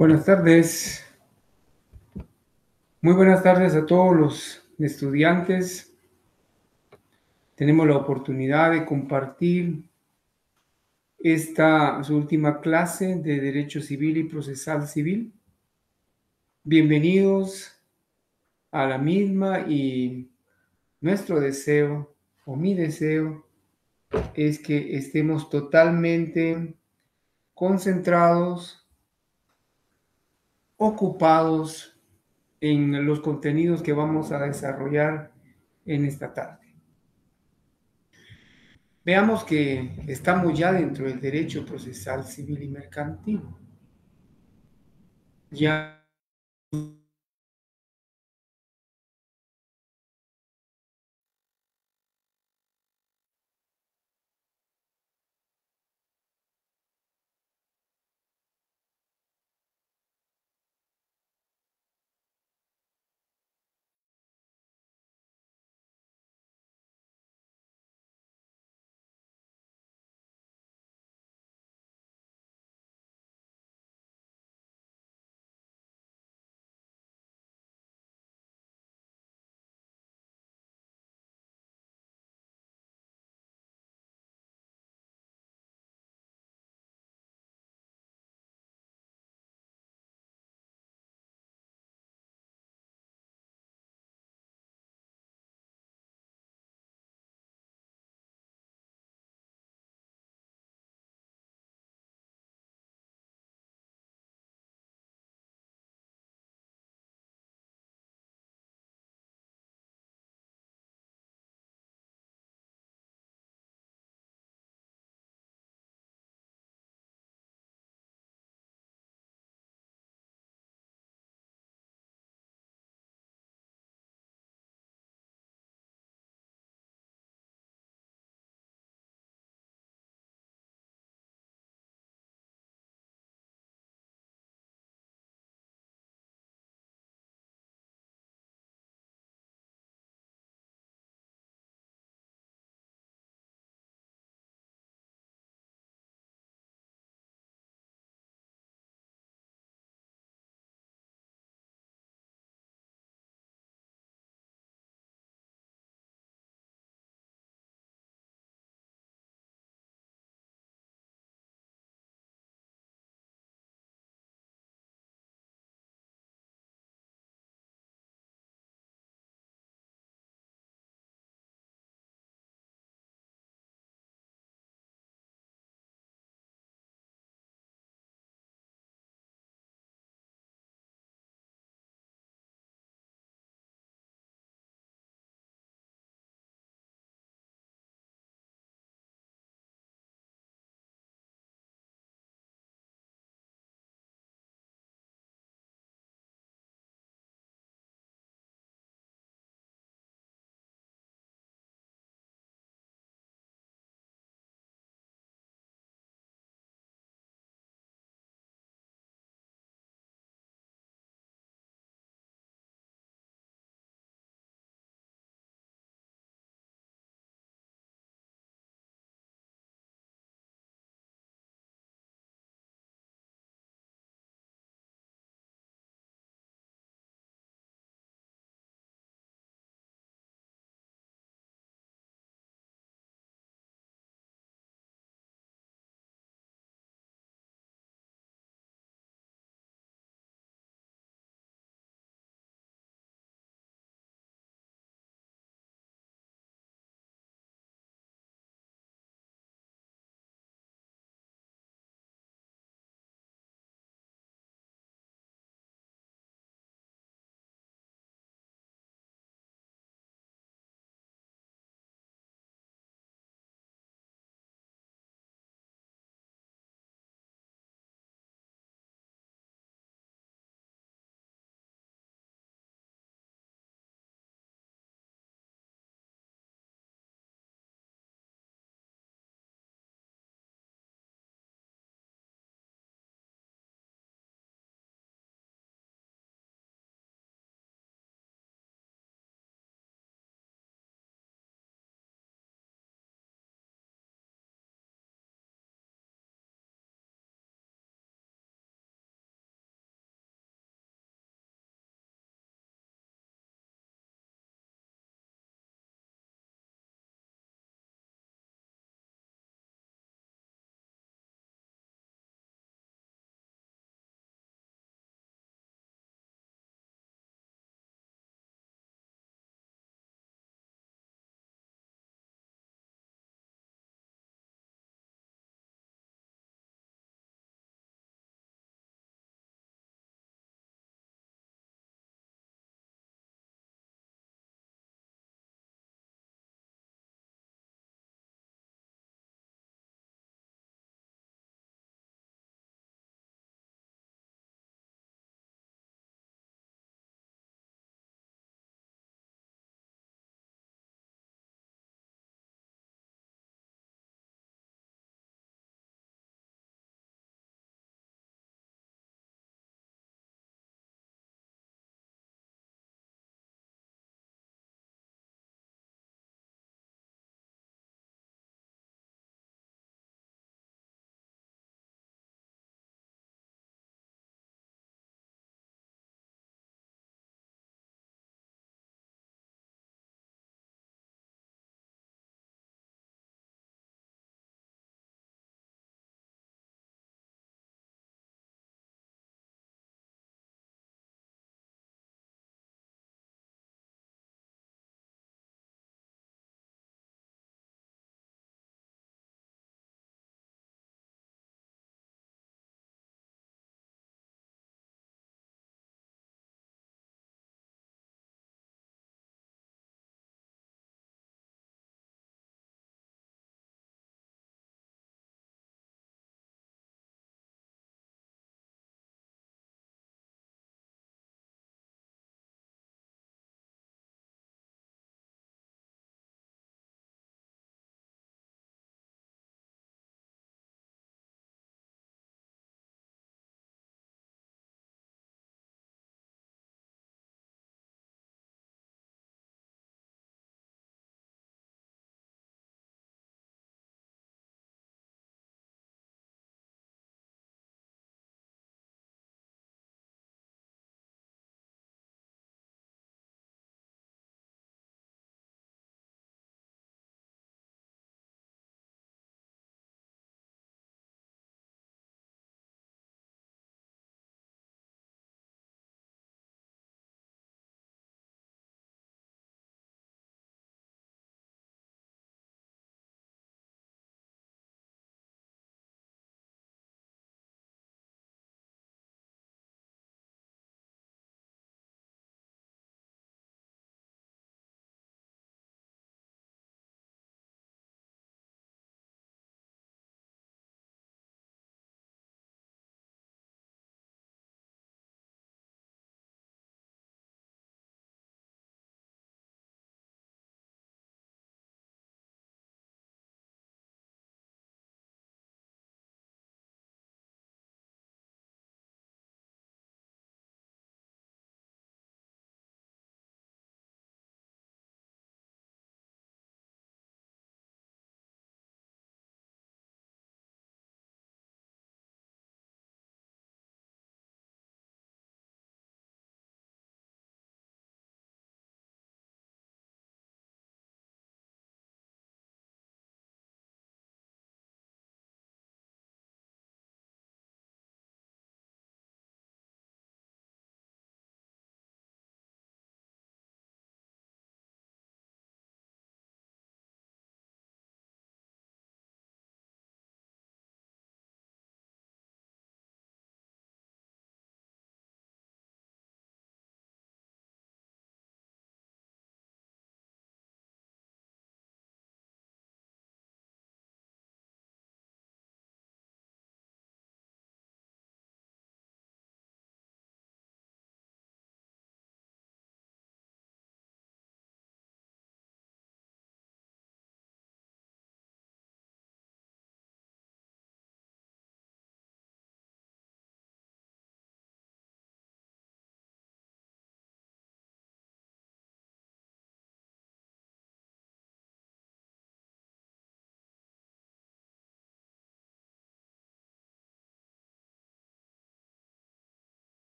Buenas tardes, muy buenas tardes a todos los estudiantes. Tenemos la oportunidad de compartir esta su última clase de Derecho Civil y Procesal Civil. Bienvenidos a la misma y nuestro deseo o mi deseo es que estemos totalmente concentrados, ocupados en los contenidos que vamos a desarrollar en esta tarde. Veamos que estamos ya dentro del derecho procesal civil y mercantil. Ya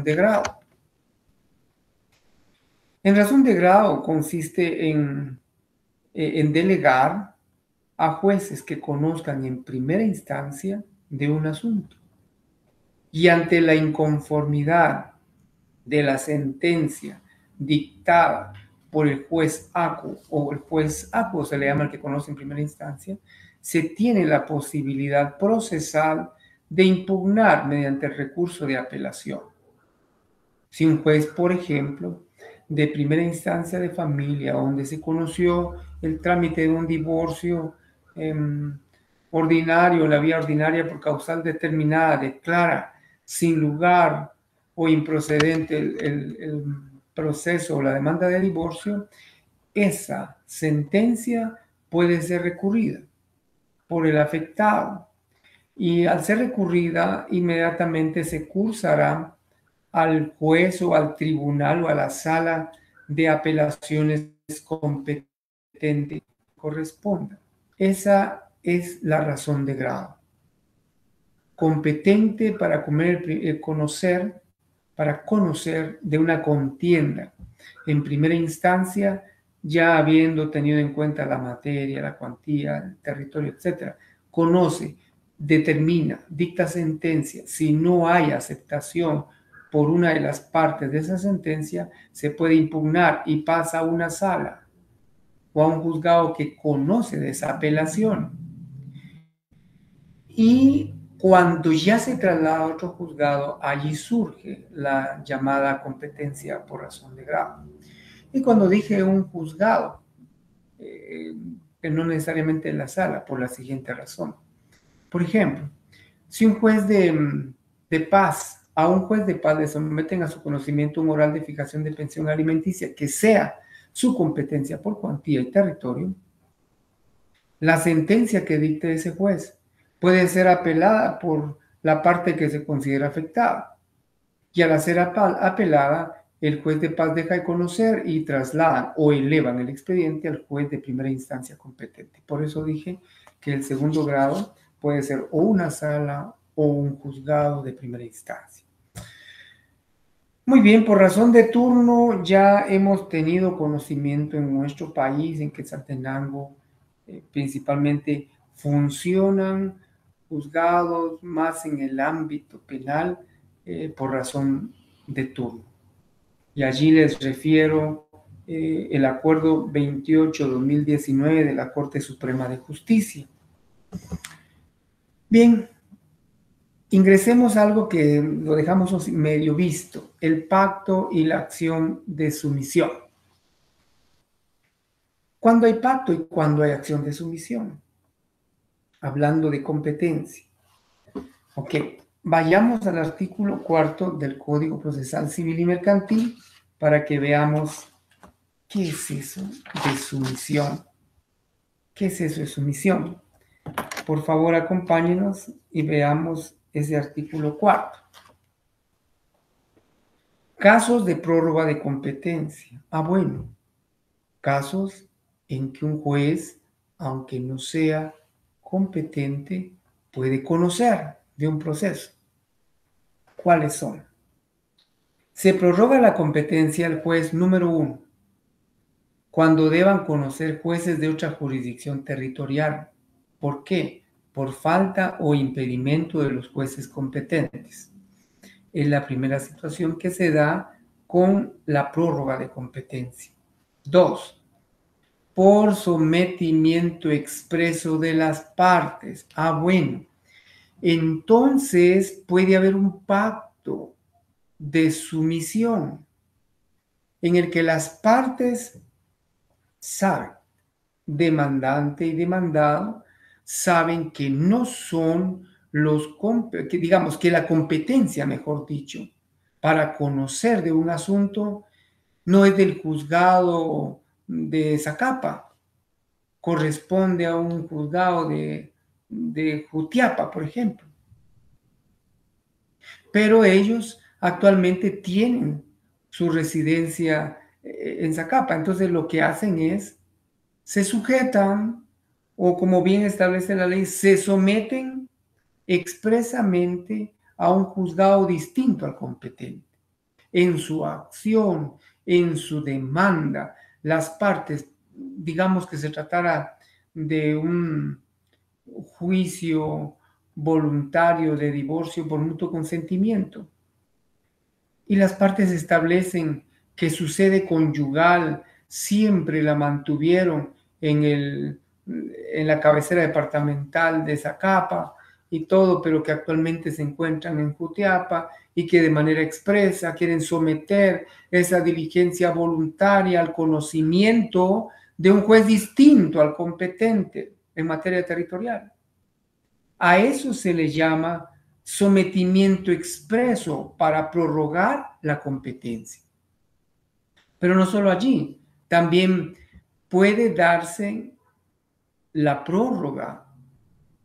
razón de grado. En razón de grado consiste en delegar a jueces que conozcan en primera instancia de un asunto y ante la inconformidad de la sentencia dictada por el juez acuo, o el juez acuo se le llama el que conoce en primera instancia, se tiene la posibilidad procesal de impugnar mediante el recurso de apelación. Si un juez, por ejemplo, de primera instancia de familia, donde se conoció el trámite de un divorcio ordinario, la vía ordinaria por causal determinada, declara sin lugar o improcedente el proceso o la demanda de divorcio, esa sentencia puede ser recurrida por el afectado y al ser recurrida inmediatamente se cursará al juez o al tribunal o a la sala de apelaciones competente corresponda. Esa es la razón de grado. Competente para conocer de una contienda en primera instancia, ya habiendo tenido en cuenta la materia, la cuantía, el territorio, etc. Conoce, determina, dicta sentencia. Si no hay aceptación por una de las partes de esa sentencia, se puede impugnar y pasa a una sala o a un juzgado que conoce de esa apelación. Y cuando ya se traslada a otro juzgado, allí surge la llamada competencia por razón de grado. Y cuando dije un juzgado, que no necesariamente en la sala, por la siguiente razón. Por ejemplo, si un juez de paz, a un juez de paz le someten a su conocimiento un oral de fijación de pensión alimenticia que sea su competencia por cuantía y territorio, la sentencia que dicte ese juez puede ser apelada por la parte que se considera afectada. Y al ser apelada, el juez de paz deja de conocer y trasladan o elevan el expediente al juez de primera instancia competente. Por eso dije que el segundo grado puede ser o una sala o un juzgado de primera instancia. Muy bien, por razón de turno ya hemos tenido conocimiento en nuestro país, en Quetzaltenango, principalmente funcionan juzgados más en el ámbito penal por razón de turno. Y allí les refiero el Acuerdo 28-2019 de la Corte Suprema de Justicia. Bien, ingresemos a algo que lo dejamos medio visto, el pacto y la acción de sumisión. ¿Cuándo hay pacto y cuándo hay acción de sumisión? Hablando de competencia. Ok, vayamos al artículo 4 del Código Procesal Civil y Mercantil para que veamos qué es eso de sumisión. ¿Qué es eso de sumisión? Por favor, acompáñenos y veamos ese artículo 4. Casos de prórroga de competencia. Bueno, casos en que un juez, aunque no sea competente, puede conocer de un proceso. ¿Cuáles son? Se prorroga la competencia al juez número 1 cuando deban conocer jueces de otra jurisdicción territorial. ¿Por qué? Por falta o impedimento de los jueces competentes. Es la primera situación que se da con la prórroga de competencia. 2. Por sometimiento expreso de las partes. Bueno. Entonces puede haber un pacto de sumisión en el que las partes saben, demandante y demandado, saben que no son digamos que la competencia, mejor dicho, para conocer de un asunto no es del juzgado de Zacapa, corresponde a un juzgado de Jutiapa, por ejemplo. Pero ellos actualmente tienen su residencia en Zacapa, entonces lo que hacen es, se sujetan, o como bien establece la ley, se someten expresamente a un juzgado distinto al competente. en su acción, en su demanda, las partes, digamos que se tratara de un juicio voluntario de divorcio por mutuo consentimiento, y las partes establecen que su sede conyugal siempre la mantuvieron en la cabecera departamental de Zacapa y todo, pero que actualmente se encuentran en Jutiapa y que de manera expresa quieren someter esa diligencia voluntaria al conocimiento de un juez distinto al competente en materia territorial. A eso se le llama sometimiento expreso para prorrogar la competencia. Pero no solo allí, también puede darse la prórroga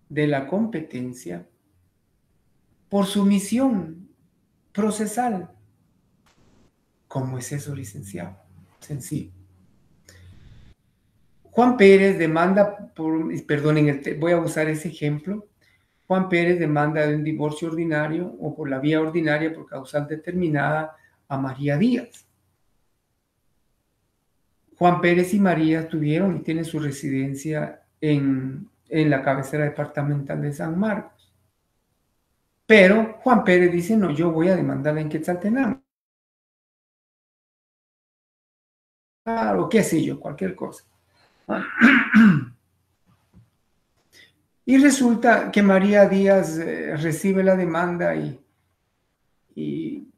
de la competencia por sumisión procesal. ¿Cómo es eso, licenciado? Sencillo. Juan Pérez demanda voy a usar ese ejemplo. Juan Pérez demanda de un divorcio ordinario o por la vía ordinaria por causal determinada a María Díaz. Juan Pérez y María tuvieron y tienen su residencia en la cabecera departamental de San Marcos. Pero Juan Pérez dice, no, yo voy a demandarla en Quetzaltenango. O qué sé yo, cualquier cosa. Y resulta que María Díaz recibe la demanda y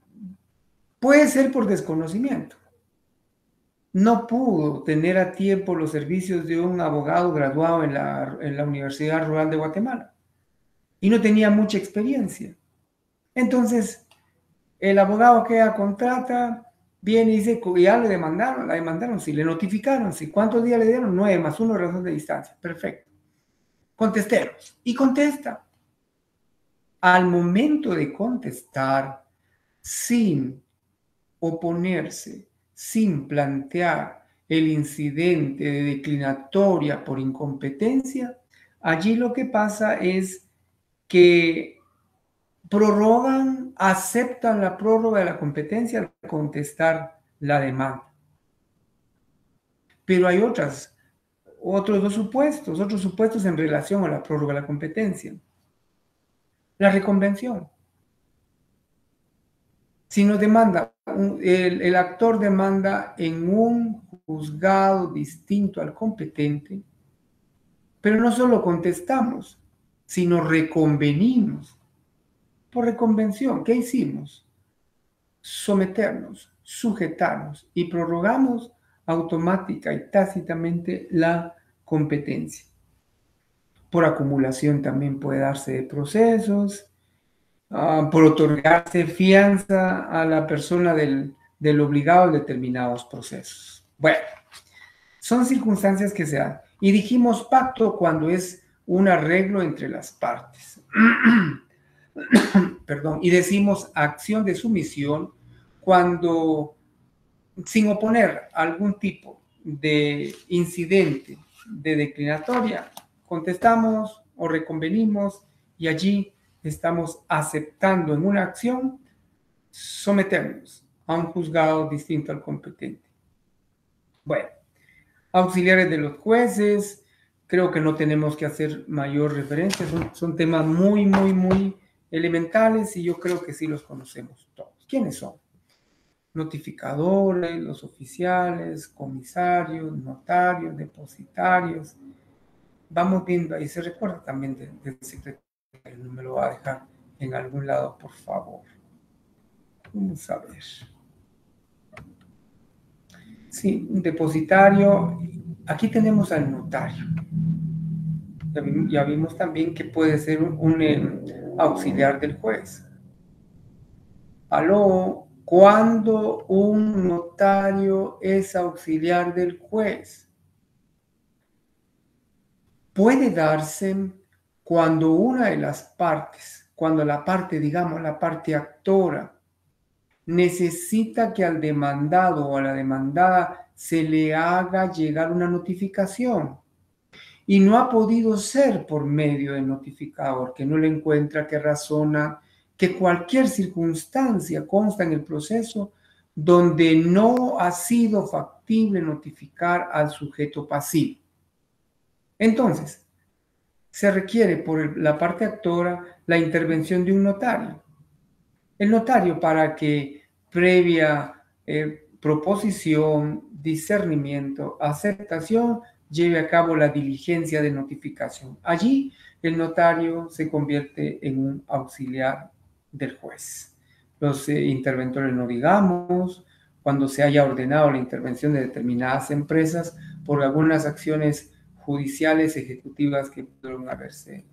puede ser por desconocimiento. No pudo tener a tiempo los servicios de un abogado graduado en la Universidad Rural de Guatemala y no tenía mucha experiencia. Entonces, el abogado que ella contrata viene y dice, ya la demandaron, sí, le notificaron, sí. ¿Cuántos días le dieron? 9 más 1 razón de distancia. Perfecto. Contestemos. Y contesta. Al momento de contestar, sin oponerse, sin plantear el incidente de declinatoria por incompetencia, allí lo que pasa es que aceptan la prórroga de la competencia al contestar la demanda. Pero hay otros dos supuestos en relación a la prórroga de la competencia. La reconvención. Si nos demanda, el actor demanda en un juzgado distinto al competente, pero no solo contestamos, sino reconvenimos. Por reconvención, ¿qué hicimos? Someternos, sujetarnos y prorrogamos automática y tácitamente la competencia. Por acumulación también puede darse de procesos, por otorgarse fianza a la persona del obligado en determinados procesos. Bueno, son circunstancias que se dan. Y dijimos pacto cuando es un arreglo entre las partes. Perdón. Y decimos acción de sumisión cuando, sin oponer algún tipo de incidente de declinatoria, contestamos o reconvenimos y allí estamos aceptando en una acción someternos a un juzgado distinto al competente. Bueno, auxiliares de los jueces, creo que no tenemos que hacer mayor referencia, son temas muy, muy, muy elementales y yo creo que sí los conocemos todos. ¿Quiénes son? Notificadores, los oficiales, comisarios, notarios, depositarios. Vamos viendo ahí, se recuerda también del secretario, no me lo va a dejar en algún lado, por favor. Vamos a ver. Sí, un depositario. Aquí tenemos al notario. Ya vimos también que puede ser un auxiliar del juez. Aló, ¿cuándo un notario es auxiliar del juez? Puede darse cuando una de las partes, cuando la parte, digamos, la parte actora, necesita que al demandado o a la demandada se le haga llegar una notificación y no ha podido ser por medio del notificador, que no le encuentra, que razona, que cualquier circunstancia consta en el proceso donde no ha sido factible notificar al sujeto pasivo. Entonces, se requiere por la parte actora la intervención de un notario. El notario, para que previa proposición, discernimiento, aceptación, lleve a cabo la diligencia de notificación. Allí el notario se convierte en un auxiliar del juez. Los interventores no digamos, cuando se haya ordenado la intervención de determinadas empresas por algunas acciones judiciales ejecutivas que pudieron haberse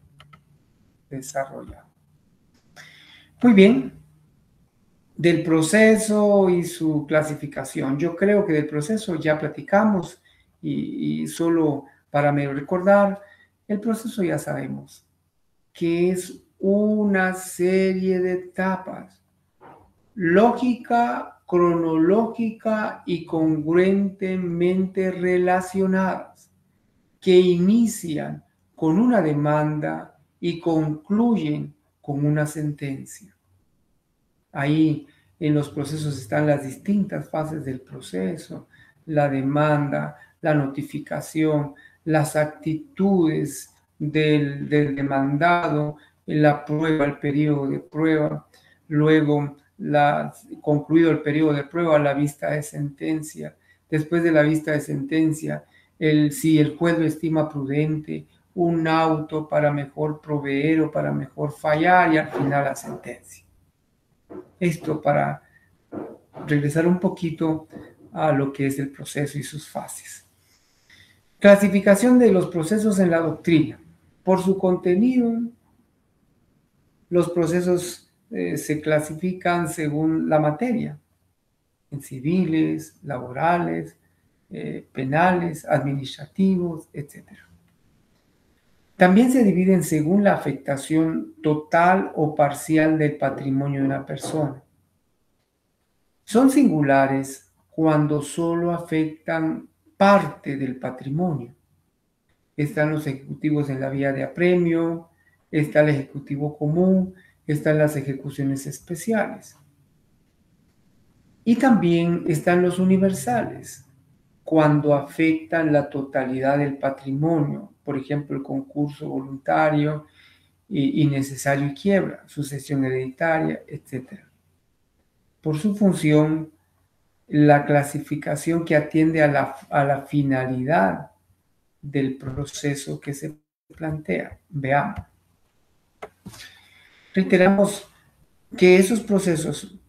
desarrollado. Muy bien. Del proceso y su clasificación. Yo creo que del proceso ya platicamos y solo para recordar, el proceso ya sabemos que es una serie de etapas, lógica, cronológica y congruentemente relacionadas, que inician con una demanda y concluyen con una sentencia. Ahí en los procesos están las distintas fases del proceso, la demanda, la notificación, las actitudes del demandado, la prueba, el periodo de prueba, luego concluido el periodo de prueba, la vista de sentencia. Después de la vista de sentencia, si el juez lo estima prudente, un auto para mejor proveer o para mejor fallar y al final la sentencia. Esto para regresar un poquito a lo que es el proceso y sus fases. Clasificación de los procesos en la doctrina. Por su contenido, los procesos se clasifican según la materia, en civiles, laborales, penales, administrativos, etc. También se dividen según la afectación total o parcial del patrimonio de una persona. Son singulares cuando solo afectan parte del patrimonio. Están los ejecutivos en la vía de apremio, está el ejecutivo común, están las ejecuciones especiales. Y también están los universales, cuando afectan la totalidad del patrimonio, por ejemplo, el concurso voluntario, innecesario y quiebra, sucesión hereditaria, etc. Por su función, la clasificación que atiende a la finalidad del proceso que se plantea. Veamos. Reiteramos que esos procesos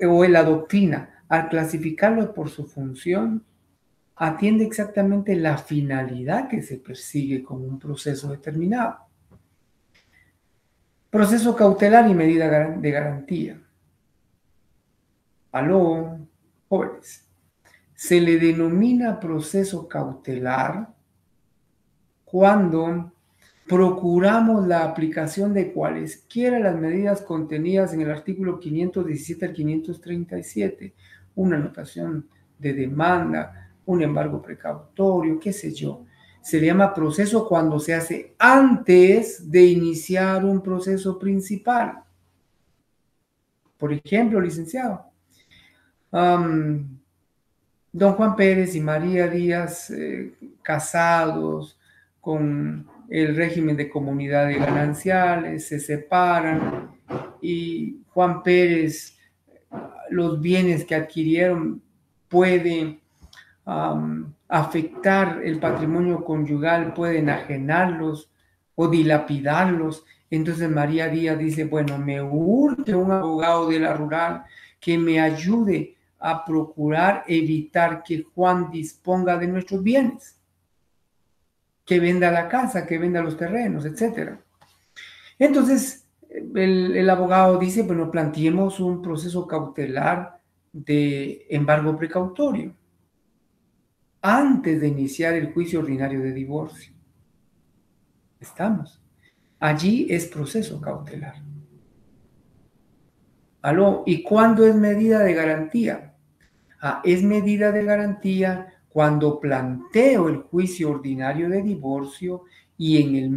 o en la doctrina, al clasificarlos por su función, atiende exactamente la finalidad que se persigue con un proceso determinado. Proceso cautelar y medida de garantía. Aló, jóvenes. Se le denomina proceso cautelar cuando procuramos la aplicación de cualesquiera las medidas contenidas en el artículo 517 al 537, una anotación de demanda, un embargo precautorio, qué sé yo. Se le llama proceso cuando se hace antes de iniciar un proceso principal. Por ejemplo, licenciado, don Juan Pérez y María Díaz, casados con el régimen de comunidades gananciales, se separan y Juan Pérez, los bienes que adquirieron pueden afectar el patrimonio conyugal, pueden enajenarlos o dilapidarlos. Entonces María Díaz dice, bueno, me urge un abogado de la rural que me ayude a procurar evitar que Juan disponga de nuestros bienes, que venda la casa, que venda los terrenos, etc. Entonces, el abogado dice, bueno, planteemos un proceso cautelar de embargo precautorio antes de iniciar el juicio ordinario de divorcio. Estamos. Allí es proceso cautelar. ¿Aló? ¿Y cuándo es medida de garantía? Es medida de garantía cuando planteo el juicio ordinario de divorcio y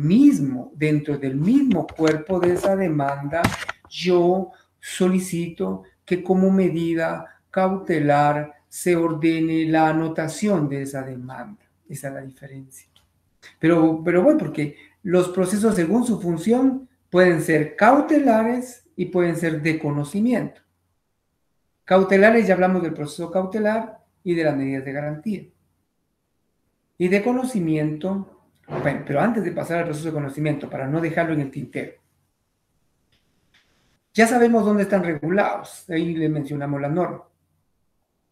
dentro del mismo cuerpo de esa demanda, yo solicito que como medida cautelar se ordene la anotación de esa demanda. Esa es la diferencia. Pero bueno, porque los procesos según su función pueden ser cautelares y pueden ser de conocimiento. Cautelares, ya hablamos del proceso cautelar y de las medidas de garantía. Y de conocimiento, bueno, pero antes de pasar al proceso de conocimiento, para no dejarlo en el tintero, ya sabemos dónde están regulados, ahí le mencionamos la norma,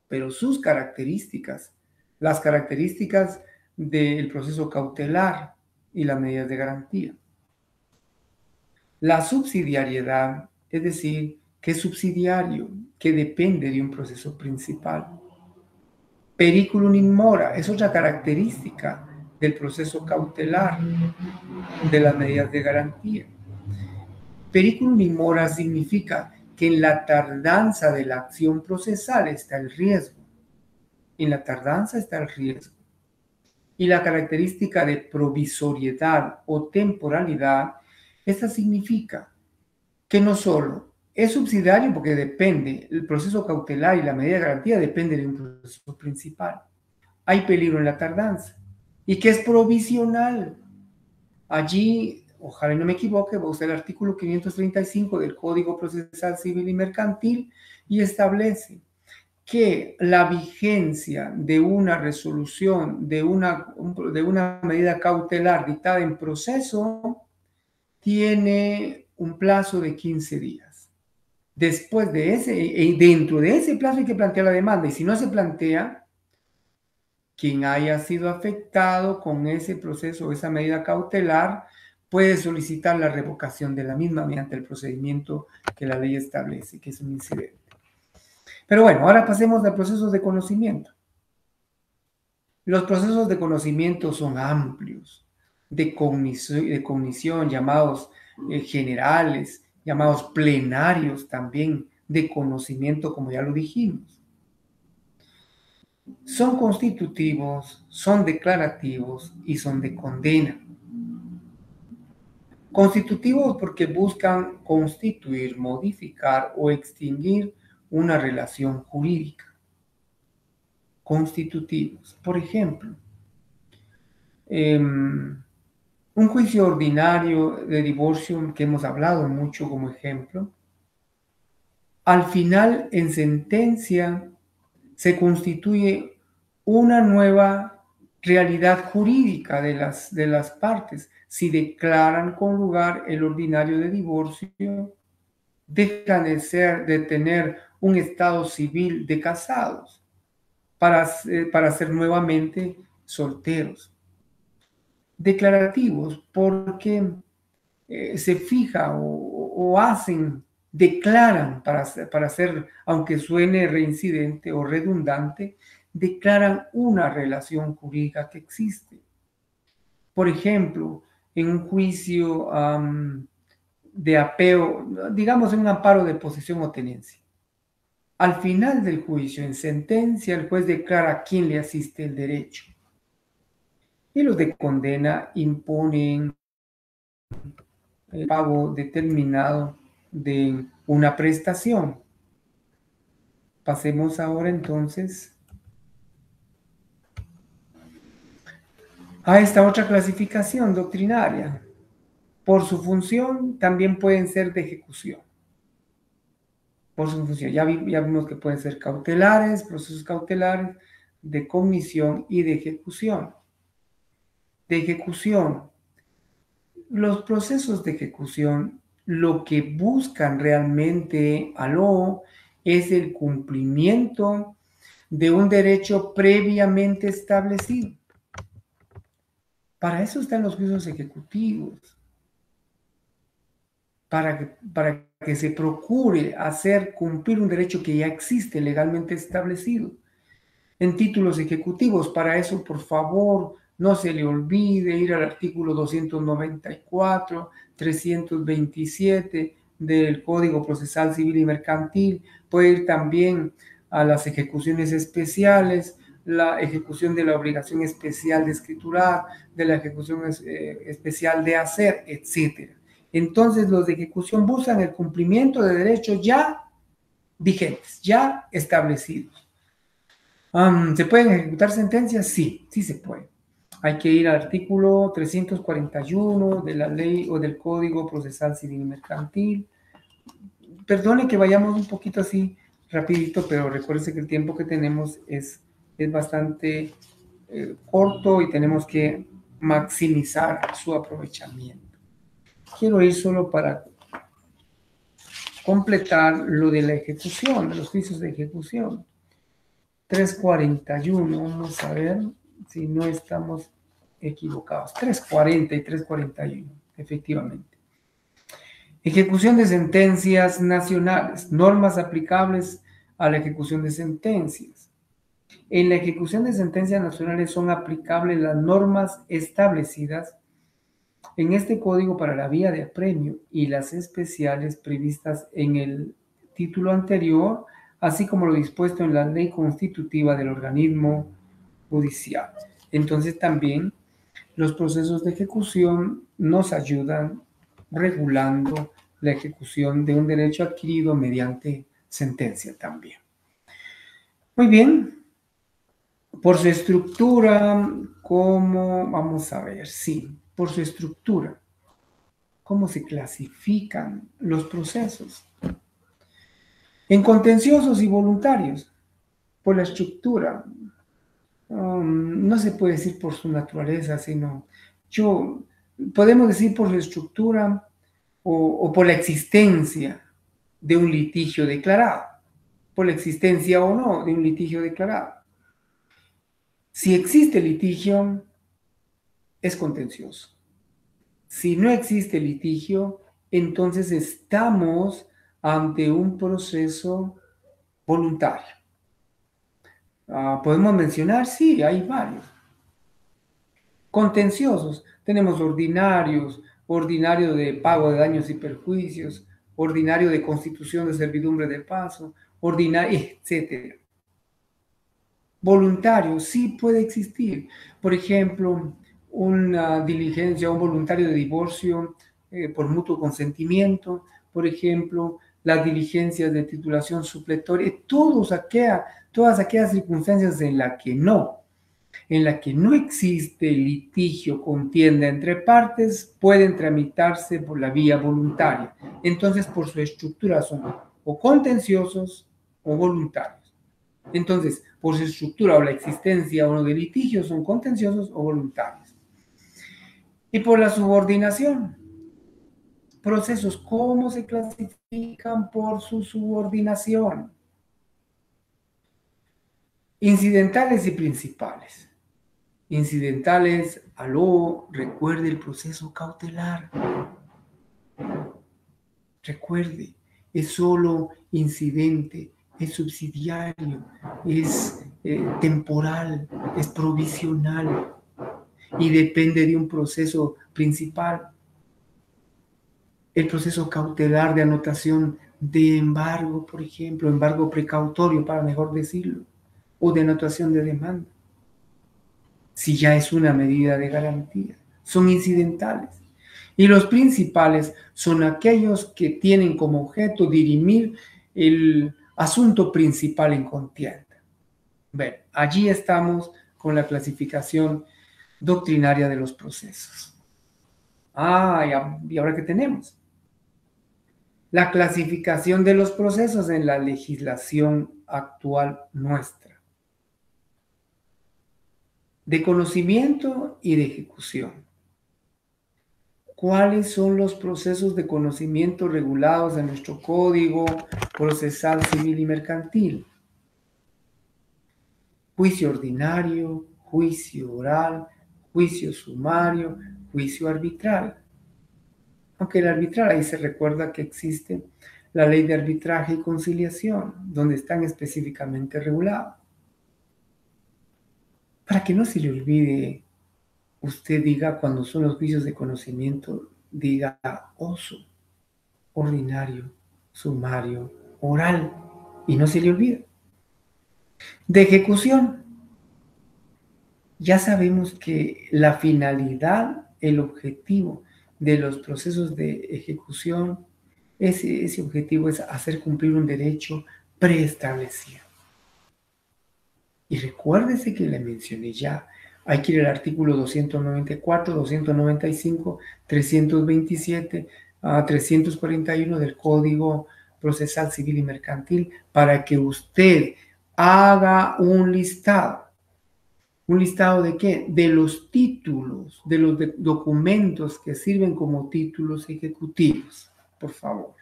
pero sus características, las características del proceso cautelar y las medidas de garantía. La subsidiariedad, es decir, que es subsidiario, que depende de un proceso principal. Periculum in mora es otra característica del proceso cautelar, de las medidas de garantía. Periculum in mora significa que en la tardanza de la acción procesal está el riesgo. En la tardanza está el riesgo. Y la característica de provisoriedad o temporalidad, esta significa que no solo es subsidiario porque depende, el proceso cautelar y la medida de garantía depende de un proceso principal. Hay peligro en la tardanza y que es provisional. Allí, ojalá no me equivoque, va a usar el artículo 535 del Código Procesal Civil y Mercantil y establece que la vigencia de una resolución, de una medida cautelar dictada en proceso, tiene un plazo de 15 días. Después de ese, dentro de ese plazo hay que plantear la demanda, y si no se plantea, quien haya sido afectado con ese proceso o esa medida cautelar puede solicitar la revocación de la misma mediante el procedimiento que la ley establece, que es un incidente. Pero bueno, ahora pasemos a procesos de conocimiento. Los procesos de conocimiento son amplios, de cognición llamados generales, llamados plenarios también, de conocimiento, como ya lo dijimos. Son constitutivos, son declarativos y son de condena. Constitutivos porque buscan constituir, modificar o extinguir una relación jurídica. Constitutivos, por ejemplo, un juicio ordinario de divorcio que hemos hablado mucho como ejemplo, al final en sentencia se constituye una nueva realidad jurídica de las partes. Si declaran con lugar el ordinario de divorcio, dejan de tener un estado civil de casados para ser nuevamente solteros. Declarativos, porque se fija o hacen, declaran para hacer, aunque suene reincidente o redundante, declaran una relación jurídica que existe. Por ejemplo, en un juicio de apeo, digamos en un amparo de posesión o tenencia. Al final del juicio, en sentencia, el juez declara a quién le asiste el derecho. Y los de condena imponen el pago determinado de una prestación. Pasemos ahora entonces a esta otra clasificación doctrinaria. Por su función también pueden ser de ejecución. Por su función, ya vimos que pueden ser cautelares, procesos cautelares, de comisión y de ejecución. De ejecución. Los procesos de ejecución lo que buscan realmente es el cumplimiento de un derecho previamente establecido. Para eso están los juicios ejecutivos, para que se procure hacer cumplir un derecho que ya existe legalmente establecido. En títulos ejecutivos, para eso, por favor, no se le olvide ir al artículo 294, 327 del Código Procesal Civil y Mercantil. Puede ir también a las ejecuciones especiales, la ejecución de la obligación especial de escriturar, de la ejecución especial de hacer, etc. Entonces, los de ejecución buscan el cumplimiento de derechos ya vigentes, ya establecidos. ¿Se pueden ejecutar sentencias? Sí, sí se puede. Hay que ir al artículo 341 de la ley o del Código Procesal Civil y Mercantil. Perdone que vayamos un poquito así rapidito, pero recuérdense que el tiempo que tenemos es bastante corto y tenemos que maximizar su aprovechamiento. Quiero ir solo para completar lo de la ejecución, de los juicios de ejecución. 341, vamos a ver si no estamos equivocados. 340 y 341, efectivamente. Ejecución de sentencias nacionales, normas aplicables a la ejecución de sentencias. En la ejecución de sentencias nacionales son aplicables las normas establecidas en este código para la vía de apremio y las especiales previstas en el título anterior, así como lo dispuesto en la ley constitutiva del organismo judicial. Entonces también los procesos de ejecución nos ayudan regulando la ejecución de un derecho adquirido mediante sentencia también. Muy bien. Por su estructura, ¿cómo? Vamos a ver, sí, por su estructura. ¿Cómo se clasifican los procesos? En contenciosos y voluntarios, por la estructura. No se puede decir por su naturaleza, sino podemos decir por su estructura o por la existencia de un litigio declarado, por la existencia o no de un litigio declarado. Si existe litigio, es contencioso. Si no existe litigio, entonces estamos ante un proceso voluntario. ¿Podemos mencionar? Sí, hay varios. Contenciosos, tenemos ordinarios, ordinario de pago de daños y perjuicios, ordinario de constitución de servidumbre de paso, ordinario, etc. Voluntario, sí puede existir. Por ejemplo, una diligencia, un voluntario de divorcio por mutuo consentimiento, por ejemplo, las diligencias de titulación supletoria, todas aquellas circunstancias en las que no existe litigio, contienda entre partes, pueden tramitarse por la vía voluntaria. Entonces, por su estructura son o contenciosos o voluntarios. Entonces, por su estructura o la existencia o no de litigios, son contenciosos o voluntarios. Y por la subordinación, procesos, ¿cómo se clasifican por su subordinación? Incidentales y principales. Incidentales, recuerde el proceso cautelar. Recuerde, es solo incidente, es subsidiario, es temporal, es provisional y depende de un proceso principal. El proceso cautelar de anotación de embargo, por ejemplo, embargo precautorio, para mejor decirlo, o de anotación de demanda, si ya es una medida de garantía, son incidentales. Y los principales son aquellos que tienen como objeto dirimir el asunto principal en contienda. Bueno, allí estamos con la clasificación doctrinaria de los procesos. ¿Y ahora qué tenemos? La clasificación de los procesos en la legislación actual nuestra. De conocimiento y de ejecución. ¿Cuáles son los procesos de conocimiento regulados en nuestro Código Procesal Civil y Mercantil? Juicio ordinario, juicio oral, juicio sumario, juicio arbitral. Aunque el arbitral, ahí se recuerda que existe la ley de arbitraje y conciliación, donde están específicamente regulados. Para que no se le olvide, usted diga cuando son los juicios de conocimiento, diga oso, ordinario, sumario, oral, y no se le olvide. De ejecución, ya sabemos que la finalidad, el objetivo de los procesos de ejecución, ese objetivo es hacer cumplir un derecho preestablecida. Y recuérdese que le mencioné ya, hay que ir al artículo 294, 295, 327, 341 del Código Procesal Civil y Mercantil para que usted haga un listado. ¿Un listado de qué? De los títulos, de los documentos que sirven como títulos ejecutivos, por favor.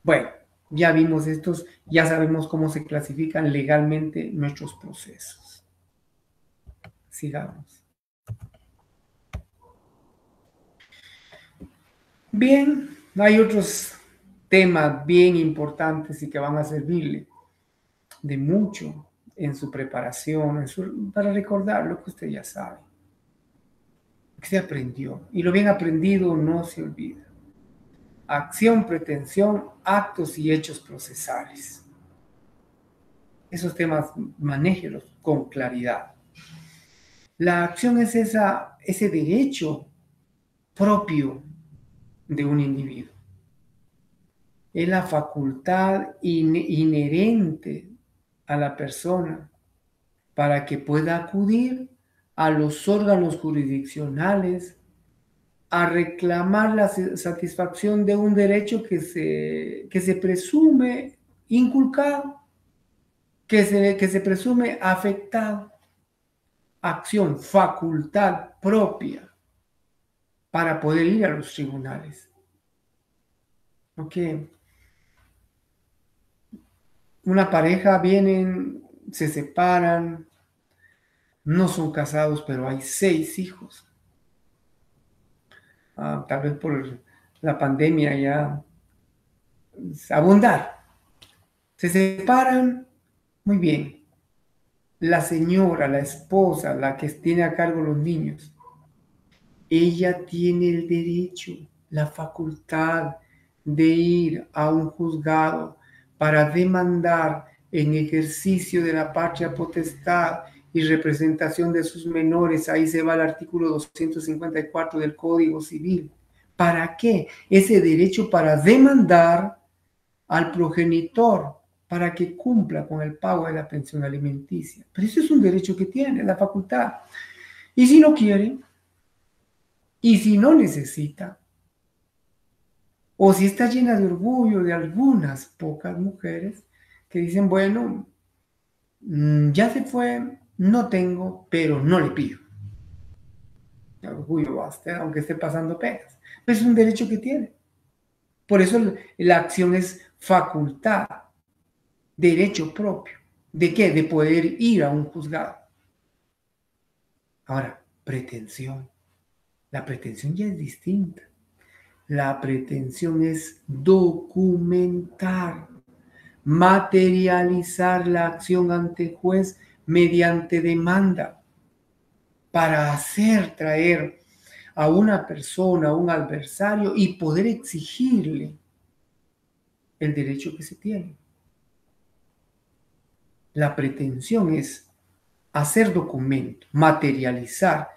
Bueno, ya vimos estos, ya sabemos cómo se clasifican legalmente nuestros procesos. Sigamos. Bien, hay otros temas bien importantes y que van a servirle de mucho en su preparación, para recordar lo que usted ya sabe, lo que se aprendió. Y lo bien aprendido no se olvida. Acción, pretensión, actos y hechos procesales. Esos temas manéjelos con claridad. La acción es ese derecho propio de un individuo. Es la facultad inherente a la persona para que pueda acudir a los órganos jurisdiccionales a reclamar la satisfacción de un derecho que se presume inculcado, que se presume afectado. Acción, facultad propia para poder ir a los tribunales. ¿Ok? Una pareja vienen, se separan, no son casados, pero hay 6 hijos. Tal vez por la pandemia ya abundar. Se separan, muy bien. La señora, la esposa, la que tiene a cargo los niños, ella tiene el derecho, la facultad de ir a un juzgado para demandar en ejercicio de la patria potestad y representación de sus menores. Ahí se va el artículo 254 del Código Civil. ¿Para qué? Ese derecho para demandar al progenitor para que cumpla con el pago de la pensión alimenticia. Pero eso es un derecho que tiene, la facultad. Y si no quiere, y si no necesita, o si está llena de orgullo de algunas pocas mujeres que dicen, bueno, ya se fue, no tengo, pero no le pido. El orgullo basta, aunque esté pasando penas. Pero es un derecho que tiene. Por eso la acción es facultad, derecho propio. ¿De qué? De poder ir a un juzgado. Ahora, pretensión. La pretensión ya es distinta. La pretensión es documentar, materializar la acción ante juez mediante demanda para hacer traer a una persona, a un adversario y poder exigirle el derecho que se tiene. La pretensión es hacer documento, materializar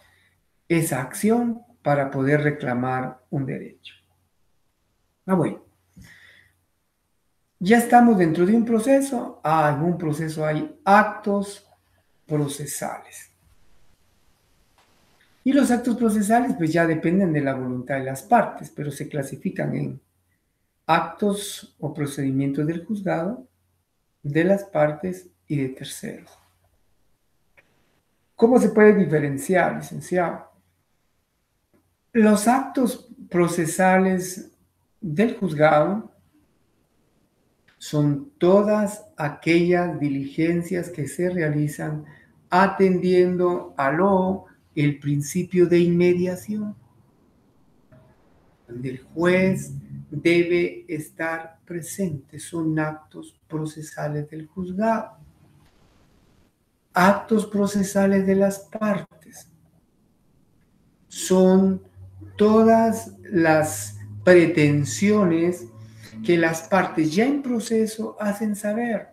esa acción para poder reclamar un derecho. Bueno, ya estamos dentro de un proceso. En un proceso hay actos procesales. Y los actos procesales pues ya dependen de la voluntad de las partes, pero se clasifican en actos o procedimientos del juzgado, de las partes y de terceros. ¿Cómo se puede diferenciar, licenciado? Los actos procesales del juzgado son todas aquellas diligencias que se realizan atendiendo el principio de inmediación, donde el juez debe estar presente. Son actos procesales del juzgado. Actos procesales de las partes son todas las pretensiones que las partes ya en proceso hacen saber,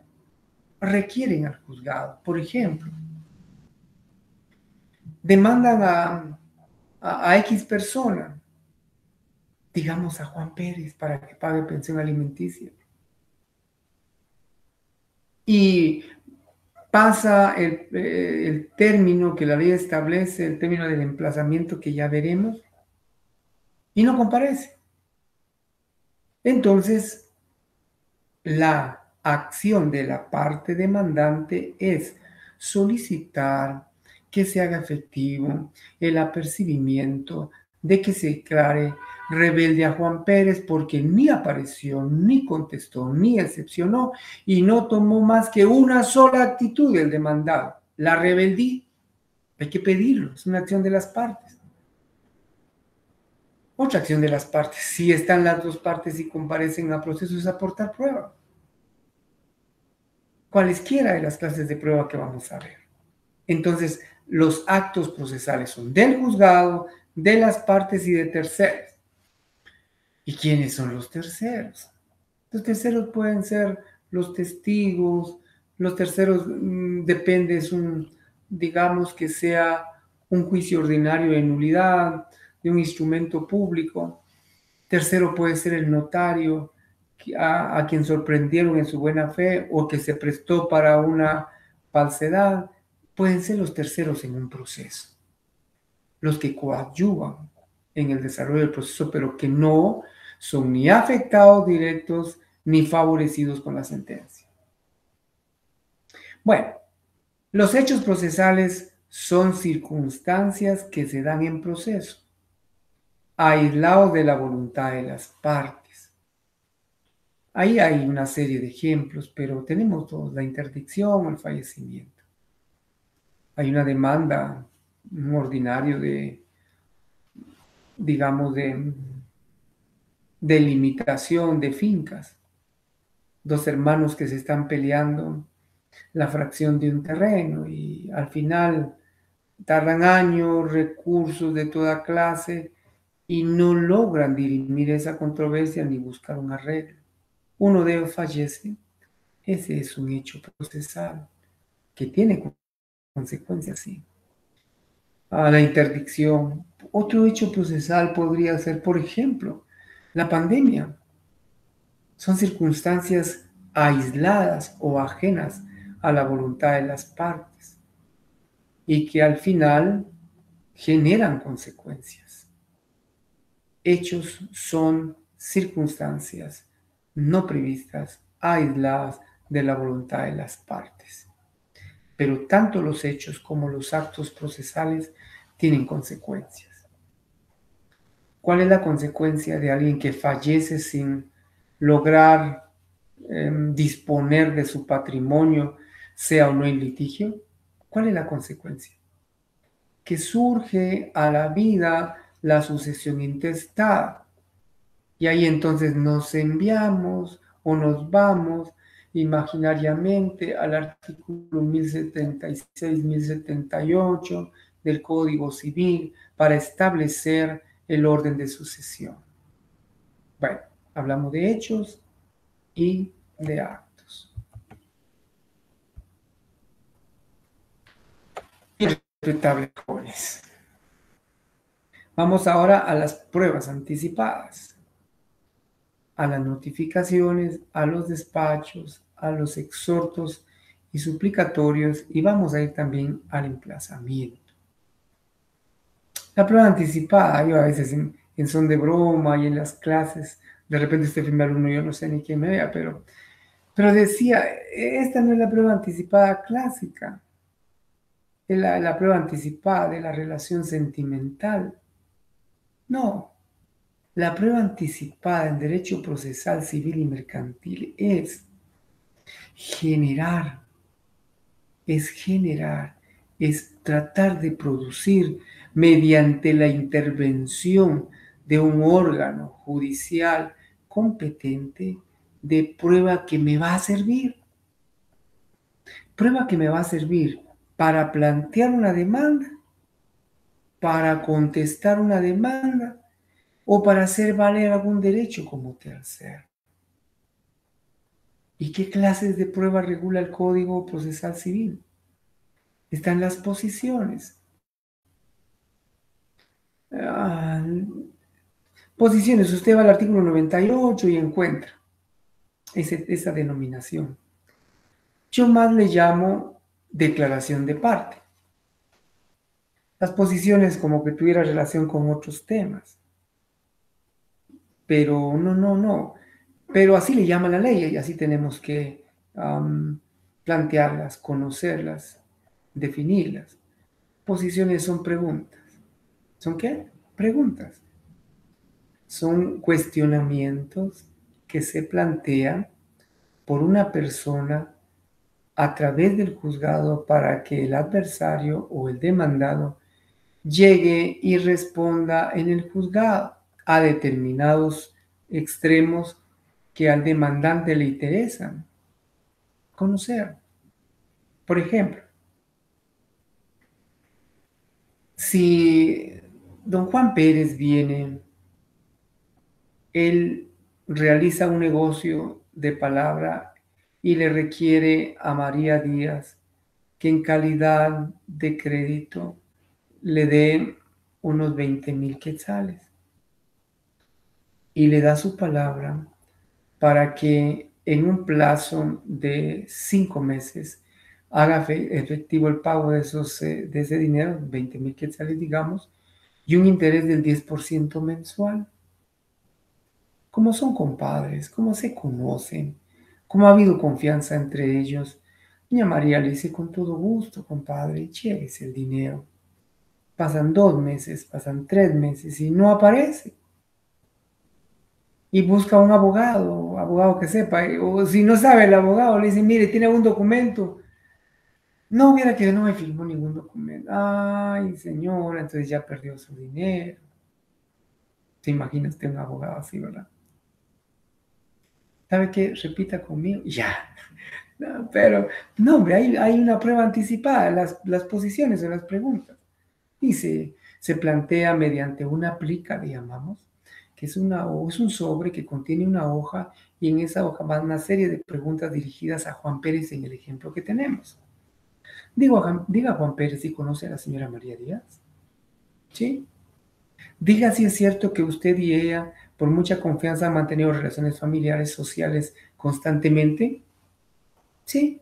requieren al juzgado. Por ejemplo, demandan a X persona, digamos a Juan Pérez, para que pague pensión alimenticia. y pasa el término que la ley establece, el término del emplazamiento que ya veremos, y no comparece. Entonces, la acción de la parte demandante es solicitar que se haga efectivo el apercibimiento de que se declare rebelde a Juan Pérez porque ni apareció, ni contestó, ni excepcionó y no tomó más que una sola actitud del demandado, la rebeldía. Hay que pedirlo, es una acción de las partes. Otra acción de las partes, si están las dos partes y comparecen a proceso, es aportar prueba. Cualesquiera de las clases de prueba que vamos a ver. Entonces, los actos procesales son del juzgado, de las partes y de terceros. ¿Y quiénes son los terceros? Los terceros pueden ser los testigos, los terceros depende, digamos que sea un juicio ordinario de nulidad, de un instrumento público. Tercero puede ser el notario a quien sorprendieron en su buena fe o que se prestó para una falsedad. Pueden ser los terceros en un proceso, los que coadyuvan en el desarrollo del proceso, pero que no son ni afectados directos ni favorecidos con la sentencia. Bueno, los hechos procesales son circunstancias que se dan en proceso, aislados de la voluntad de las partes. Ahí hay una serie de ejemplos, pero tenemos todos, la interdicción o el fallecimiento. Hay una demanda, un ordinario digamos, de limitación de fincas. Dos hermanos que se están peleando la fracción de un terreno y al final tardan años, recursos de toda clase y no logran dirimir esa controversia ni buscar un arreglo. Uno de ellos fallece. Ese es un hecho procesal que tiene consecuencias, sí. A la interdicción. Otro hecho procesal podría ser, por ejemplo, la pandemia. Son circunstancias aisladas o ajenas a la voluntad de las partes y que al final generan consecuencias. Hechos son circunstancias no previstas, aisladas de la voluntad de las partes. Pero tanto los hechos como los actos procesales tienen consecuencias. ¿Cuál es la consecuencia de alguien que fallece sin lograr disponer de su patrimonio, sea o no en litigio? ¿Cuál es la consecuencia? Que surge a la vida la sucesión intestada. Y ahí entonces nos enviamos o nos vamos imaginariamente al artículo 1076-1078 del Código Civil para establecer el orden de sucesión. Bueno, hablamos de hechos y de actos. Irrespetables jóvenes. Vamos ahora a las pruebas anticipadas, a las notificaciones, a los despachos, a los exhortos y suplicatorios y vamos a ir también al emplazamiento. La prueba anticipada, yo a veces en son de broma y en las clases, de repente estoy frente al alumno, yo no sé ni quién me vea, pero decía, esta no es la prueba anticipada clásica, es la prueba anticipada de la relación sentimental. No, la prueba anticipada en derecho procesal civil y mercantil es generar, es tratar de producir mediante la intervención de un órgano judicial competente de prueba que me va a servir. Prueba que me va a servir para plantear una demanda, para contestar una demanda o para hacer valer algún derecho como tercero. ¿Y qué clases de prueba regula el Código Procesal Civil? Están las posiciones. Posiciones, usted va al artículo 98 y encuentra esa denominación. Yo más le llamo declaración de parte. Las posiciones como que tuviera relación con otros temas. Pero no. Pero así le llama la ley y así tenemos que plantearlas, conocerlas, definirlas. Posiciones son preguntas. ¿Son qué? Preguntas. Son cuestionamientos que se plantean por una persona a través del juzgado para que el adversario o el demandado llegue y responda en el juzgado a determinados extremos que al demandante le interesan conocer. Por ejemplo, si don Juan Pérez viene, él realiza un negocio de palabra y le requiere a María Díaz que en calidad de crédito le dé unos 20,000 quetzales y le da su palabra para que en un plazo de 5 meses haga efectivo el pago de ese dinero, 20,000 quetzales, digamos, y un interés del 10% mensual. Como son compadres, como se conocen, como ha habido confianza entre ellos, doña María le dice con todo gusto, compadre, llévese el dinero. Pasan 2 meses, pasan 3 meses y no aparece. Y busca un abogado que sepa, o si no sabe el abogado, le dice, mire, tiene un documento. No, hubiera que no me firmó ningún documento. Ay, señora, entonces ya perdió su dinero. ¿Se imagina usted un abogado así, verdad? ¿Sabe qué? Repita conmigo. Ya. No, pero, no, hombre, hay una prueba anticipada, las posiciones o las preguntas. Y se plantea mediante una plica, le llamamos, que es un sobre que contiene una hoja y en esa hoja va una serie de preguntas dirigidas a Juan Pérez en el ejemplo que tenemos. Diga Juan Pérez si conoce a la señora María Díaz. ¿Sí? Diga si es cierto que usted y ella, por mucha confianza, han mantenido relaciones familiares, sociales constantemente. Sí.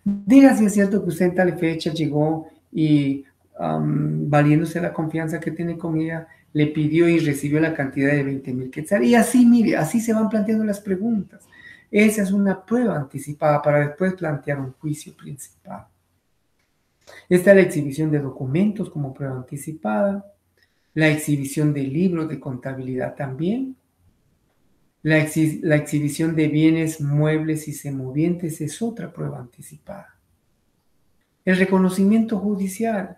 Diga si es cierto que usted en tal fecha llegó y valiéndose la confianza que tiene con ella, le pidió y recibió la cantidad de 20,000 quetzales. Y así, mire, así se van planteando las preguntas. Esa es una prueba anticipada para después plantear un juicio principal. Está la exhibición de documentos como prueba anticipada, la exhibición de libros de contabilidad también, la exhibición de bienes muebles y semovientes es otra prueba anticipada. El reconocimiento judicial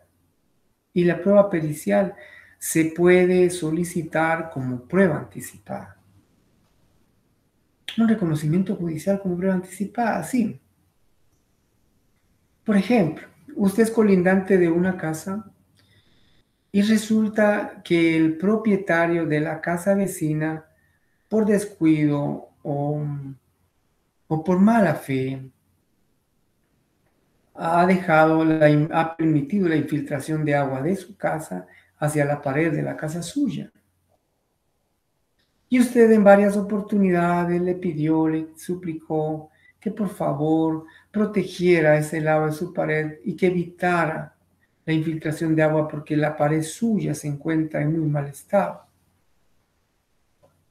y la prueba pericial se puede solicitar como prueba anticipada. Un reconocimiento judicial como prueba anticipada, sí. Por ejemplo, usted es colindante de una casa y resulta que el propietario de la casa vecina, por descuido o por mala fe, ha permitido la infiltración de agua de su casa hacia la pared de la casa suya. Y usted en varias oportunidades le pidió, le suplicó que por favor protegiera ese lado de su pared y que evitara la infiltración de agua porque la pared suya se encuentra en muy mal estado.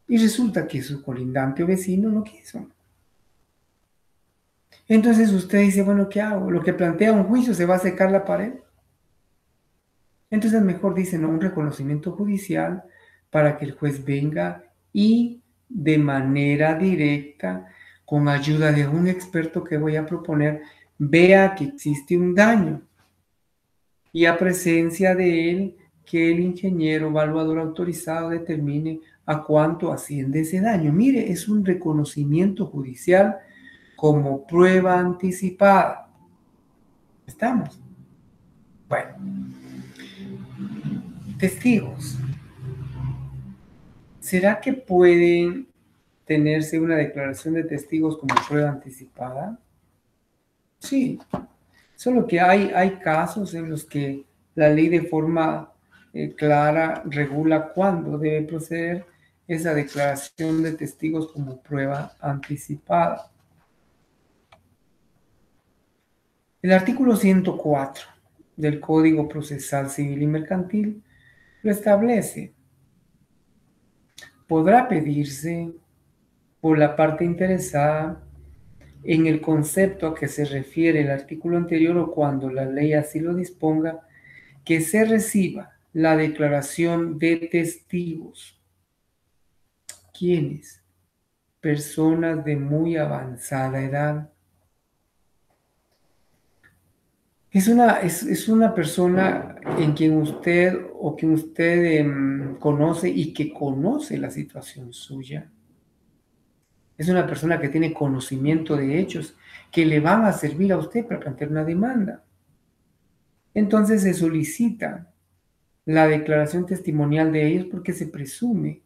Y resulta que su colindante o vecino no quiso. Entonces usted dice, bueno, ¿qué hago? Lo que plantea un juicio, ¿se va a secar la pared? Entonces mejor dicen, ¿no? Un reconocimiento judicial para que el juez venga y de manera directa, con ayuda de un experto que voy a proponer, vea que existe un daño y a presencia de él que el ingeniero evaluador autorizado determine a cuánto asciende ese daño. Mire, es un reconocimiento judicial como prueba anticipada. ¿Estamos? Bueno, testigos. ¿Será que pueden tenerse una declaración de testigos como prueba anticipada? Sí, solo que hay casos en los que la ley de forma clara regula cuándo debe proceder esa declaración de testigos como prueba anticipada. El artículo 104 del Código Procesal Civil y Mercantil lo establece. Podrá pedirse por la parte interesada en el concepto a que se refiere el artículo anterior o cuando la ley así lo disponga, que se reciba la declaración de testigos. ¿Quiénes? Personas de muy avanzada edad. Es una persona en quien usted o que usted conoce y que conoce la situación suya. Es una persona que tiene conocimiento de hechos que le van a servir a usted para plantear una demanda. Entonces se solicita la declaración testimonial de ellos porque se presume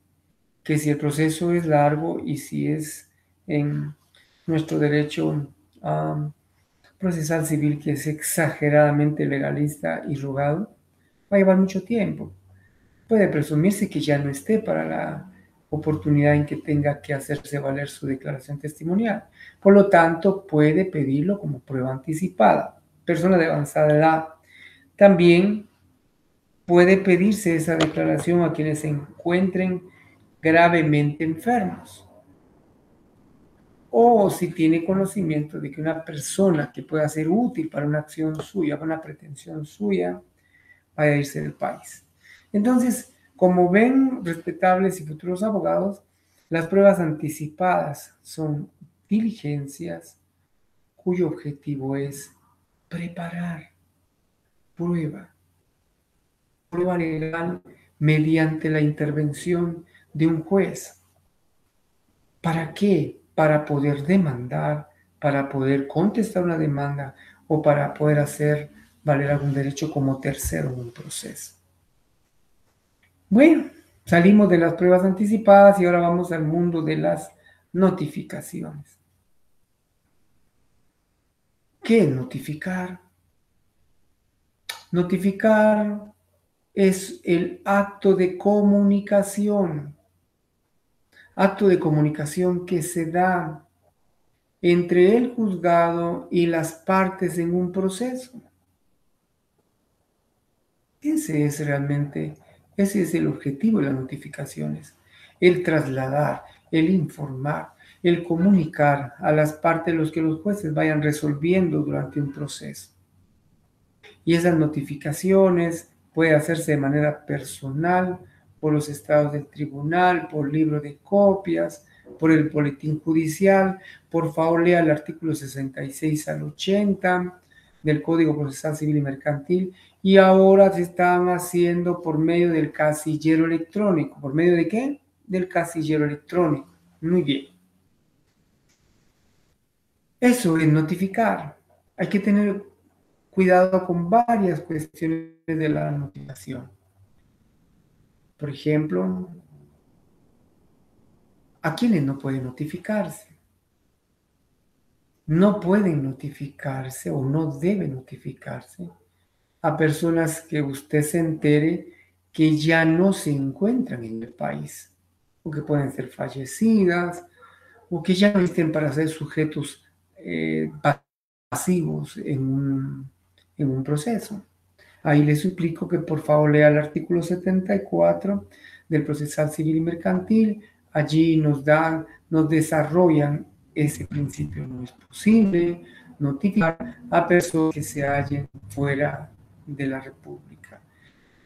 que si el proceso es largo y si es en nuestro derecho procesal civil, que es exageradamente legalista y rogado, va a llevar mucho tiempo. Puede presumirse que ya no esté para la oportunidad en que tenga que hacerse valer su declaración testimonial. Por lo tanto, puede pedirlo como prueba anticipada. Persona de avanzada edad. También puede pedirse esa declaración a quienes se encuentren gravemente enfermos. O si tiene conocimiento de que una persona que pueda ser útil para una acción suya, para una pretensión suya, va a irse del país. Entonces, como ven, respetables y futuros abogados, las pruebas anticipadas son diligencias cuyo objetivo es preparar prueba, prueba legal mediante la intervención de un juez. ¿Para qué? Para poder demandar, para poder contestar una demanda o para poder hacer valer algún derecho como tercero en un proceso. Bueno, salimos de las pruebas anticipadas y ahora vamos al mundo de las notificaciones. ¿Qué es notificar? Notificar es el acto de comunicación que se da entre el juzgado y las partes en un proceso. Ese es el objetivo de las notificaciones, el trasladar, el informar, el comunicar a las partes los que los jueces vayan resolviendo durante un proceso. Y esas notificaciones pueden hacerse de manera personal, por los estados del tribunal, por libro de copias, por el boletín judicial. Por favor, lea el artículo 66 al 80 del Código Procesal Civil y Mercantil. Y ahora se están haciendo por medio del casillero electrónico. ¿Por medio de qué? Del casillero electrónico. Muy bien. Eso es notificar. Hay que tener cuidado con varias cuestiones de la notificación. Por ejemplo, ¿a quiénes no pueden notificarse? No pueden notificarse o no deben notificarse a personas que usted se entere que ya no se encuentran en el país, o que pueden ser fallecidas, o que ya no estén para ser sujetos pasivos en un proceso. Ahí les suplico que por favor lea el artículo 74 del Procesal Civil y Mercantil. Allí nos desarrollan ese principio. No es posible notificar a personas que se hallen fuera de la República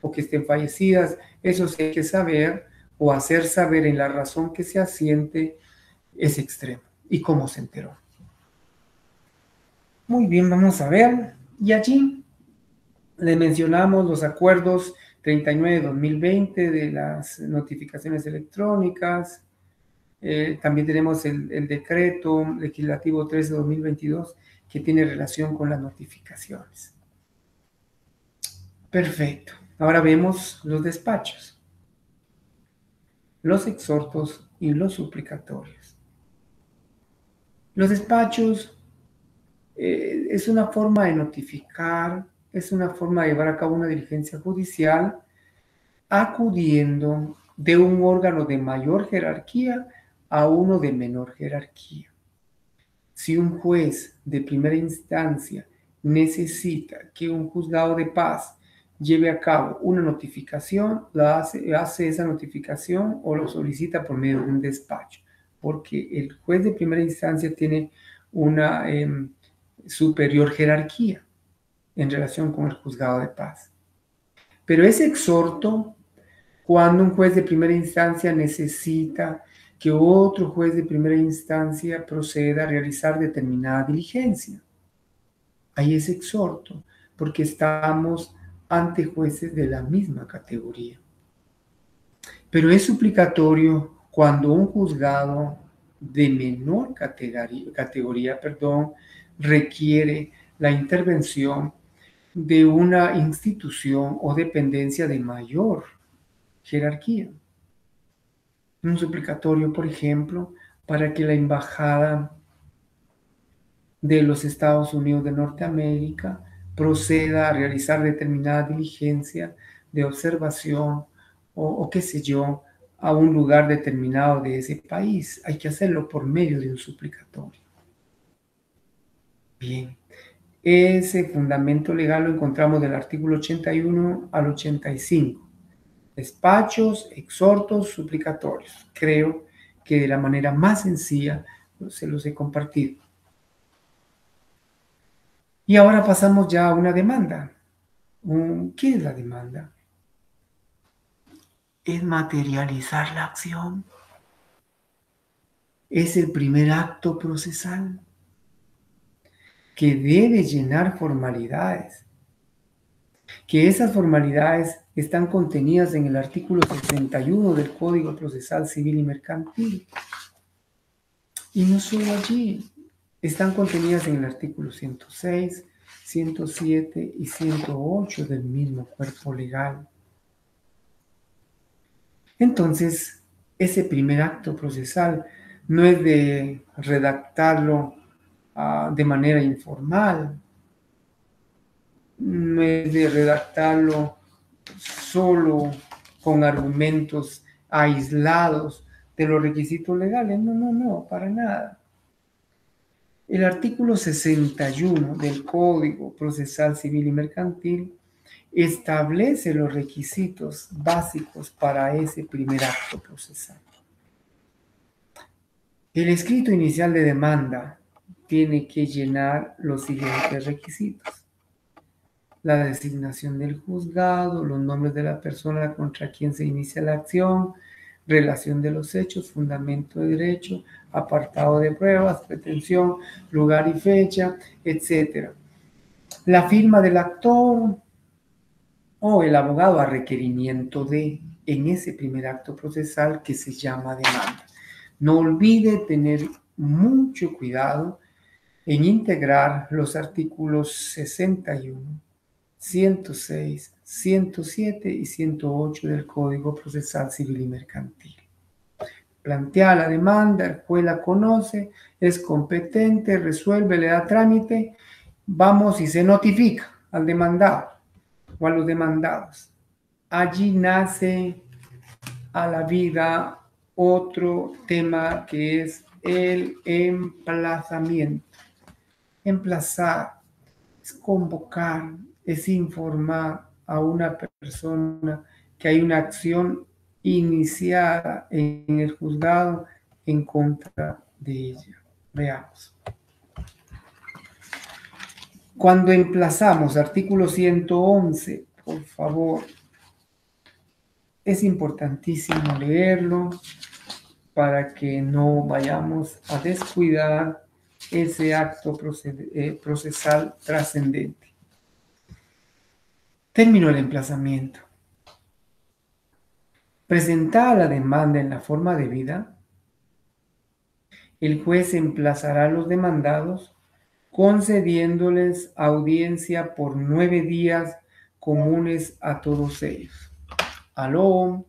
o que estén fallecidas. Eso sí hay que saber o hacer saber en la razón que se asiente ese extremo y cómo se enteró. Muy bien, vamos a ver. Y allí le mencionamos los acuerdos 39-2020 de las notificaciones electrónicas. También tenemos el decreto legislativo 13-2022 que tiene relación con las notificaciones. Perfecto. Ahora vemos los despachos, los exhortos y los suplicatorios. Los despachos es una forma de notificar, es una forma de llevar a cabo una diligencia judicial acudiendo de un órgano de mayor jerarquía a uno de menor jerarquía. Si un juez de primera instancia necesita que un juzgado de paz lleve a cabo una notificación, hace esa notificación o lo solicita por medio de un despacho, porque el juez de primera instancia tiene una superior jerarquía en relación con el juzgado de paz. Pero es exhorto cuando un juez de primera instancia necesita que otro juez de primera instancia proceda a realizar determinada diligencia. Ahí es exhorto, porque estamos ante jueces de la misma categoría. Pero es suplicatorio cuando un juzgado de menor categoría, requiere la intervención de una institución o dependencia de mayor jerarquía. Un suplicatorio, por ejemplo, para que la embajada de los Estados Unidos de Norteamérica proceda a realizar determinada diligencia de observación o qué sé yo, a un lugar determinado de ese país. Hay que hacerlo por medio de un suplicatorio. Bien, ese fundamento legal lo encontramos del artículo 81 al 85. Despachos, exhortos, suplicatorios. Creo que de la manera más sencilla se los he compartido. Y ahora pasamos ya a una demanda. ¿Qué es la demanda? Es materializar la acción. Es el primer acto procesal que debe llenar formalidades, que esas formalidades están contenidas en el artículo 61 del Código Procesal Civil y Mercantil. Y no solo allí, están contenidas en el artículo 106, 107 y 108 del mismo cuerpo legal. Entonces, ese primer acto procesal no es de redactarlo de manera informal, no es de redactarlo solo con argumentos aislados de los requisitos legales. No, para nada. El artículo 61 del Código Procesal Civil y Mercantil establece los requisitos básicos para ese primer acto procesal. El escrito inicial de demanda tiene que llenar los siguientes requisitos: la designación del juzgado, los nombres de la persona contra quien se inicia la acción, relación de los hechos, fundamento de derecho, apartado de pruebas, pretensión, lugar y fecha, etc. La firma del actor o el abogado a requerimiento de, en ese primer acto procesal que se llama demanda. No olvide tener mucho cuidado en integrar los artículos 61, 106, 107 y 108 del Código Procesal Civil y Mercantil. Plantea la demanda, el juez la conoce, es competente, resuelve, le da trámite, vamos y se notifica al demandado o a los demandados. Allí nace a la vida otro tema que es el emplazamiento. Emplazar es convocar, es informar a una persona que hay una acción iniciada en el juzgado en contra de ella. Veamos. Cuando emplazamos, artículo 111, por favor, es importantísimo leerlo para que no vayamos a descuidar ese acto procesal trascendente. Término del emplazamiento. Presentada la demanda en la forma debida, el juez emplazará a los demandados concediéndoles audiencia por 9 días comunes a todos ellos. Aló.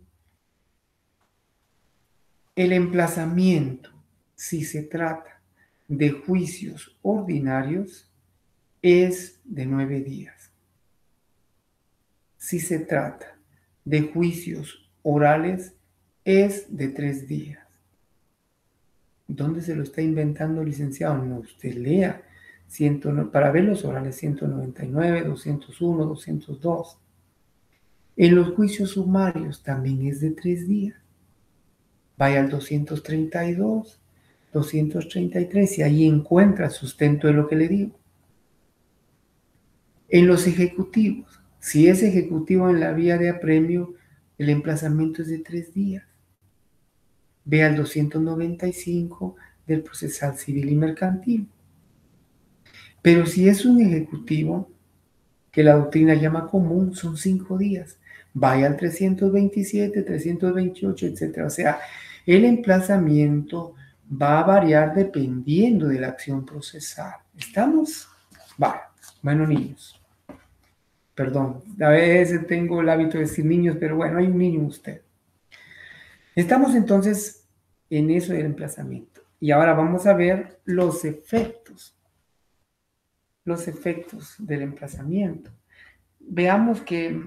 El emplazamiento, si se trata de juicios ordinarios, es de 9 días. Si se trata de juicios orales, es de 3 días. ¿Dónde se lo está inventando, licenciado? No, usted lea. para ver los orales 199, 201, 202. En los juicios sumarios también es de 3 días. Vaya al 232, 233 y ahí encuentra sustento de lo que le digo. En los ejecutivos, si es ejecutivo en la vía de apremio, el emplazamiento es de 3 días. Ve al 295 del procesal civil y mercantil. Pero si es un ejecutivo que la doctrina llama común, son 5 días. Vaya al 327, 328, etc. O sea, el emplazamiento va a variar dependiendo de la acción procesal. ¿Estamos? Vale. Bueno, niños. Perdón, a veces tengo el hábito de decir niños, pero bueno, hay un niño en usted. Estamos entonces en eso del emplazamiento. Y ahora vamos a ver los efectos del emplazamiento. Veamos que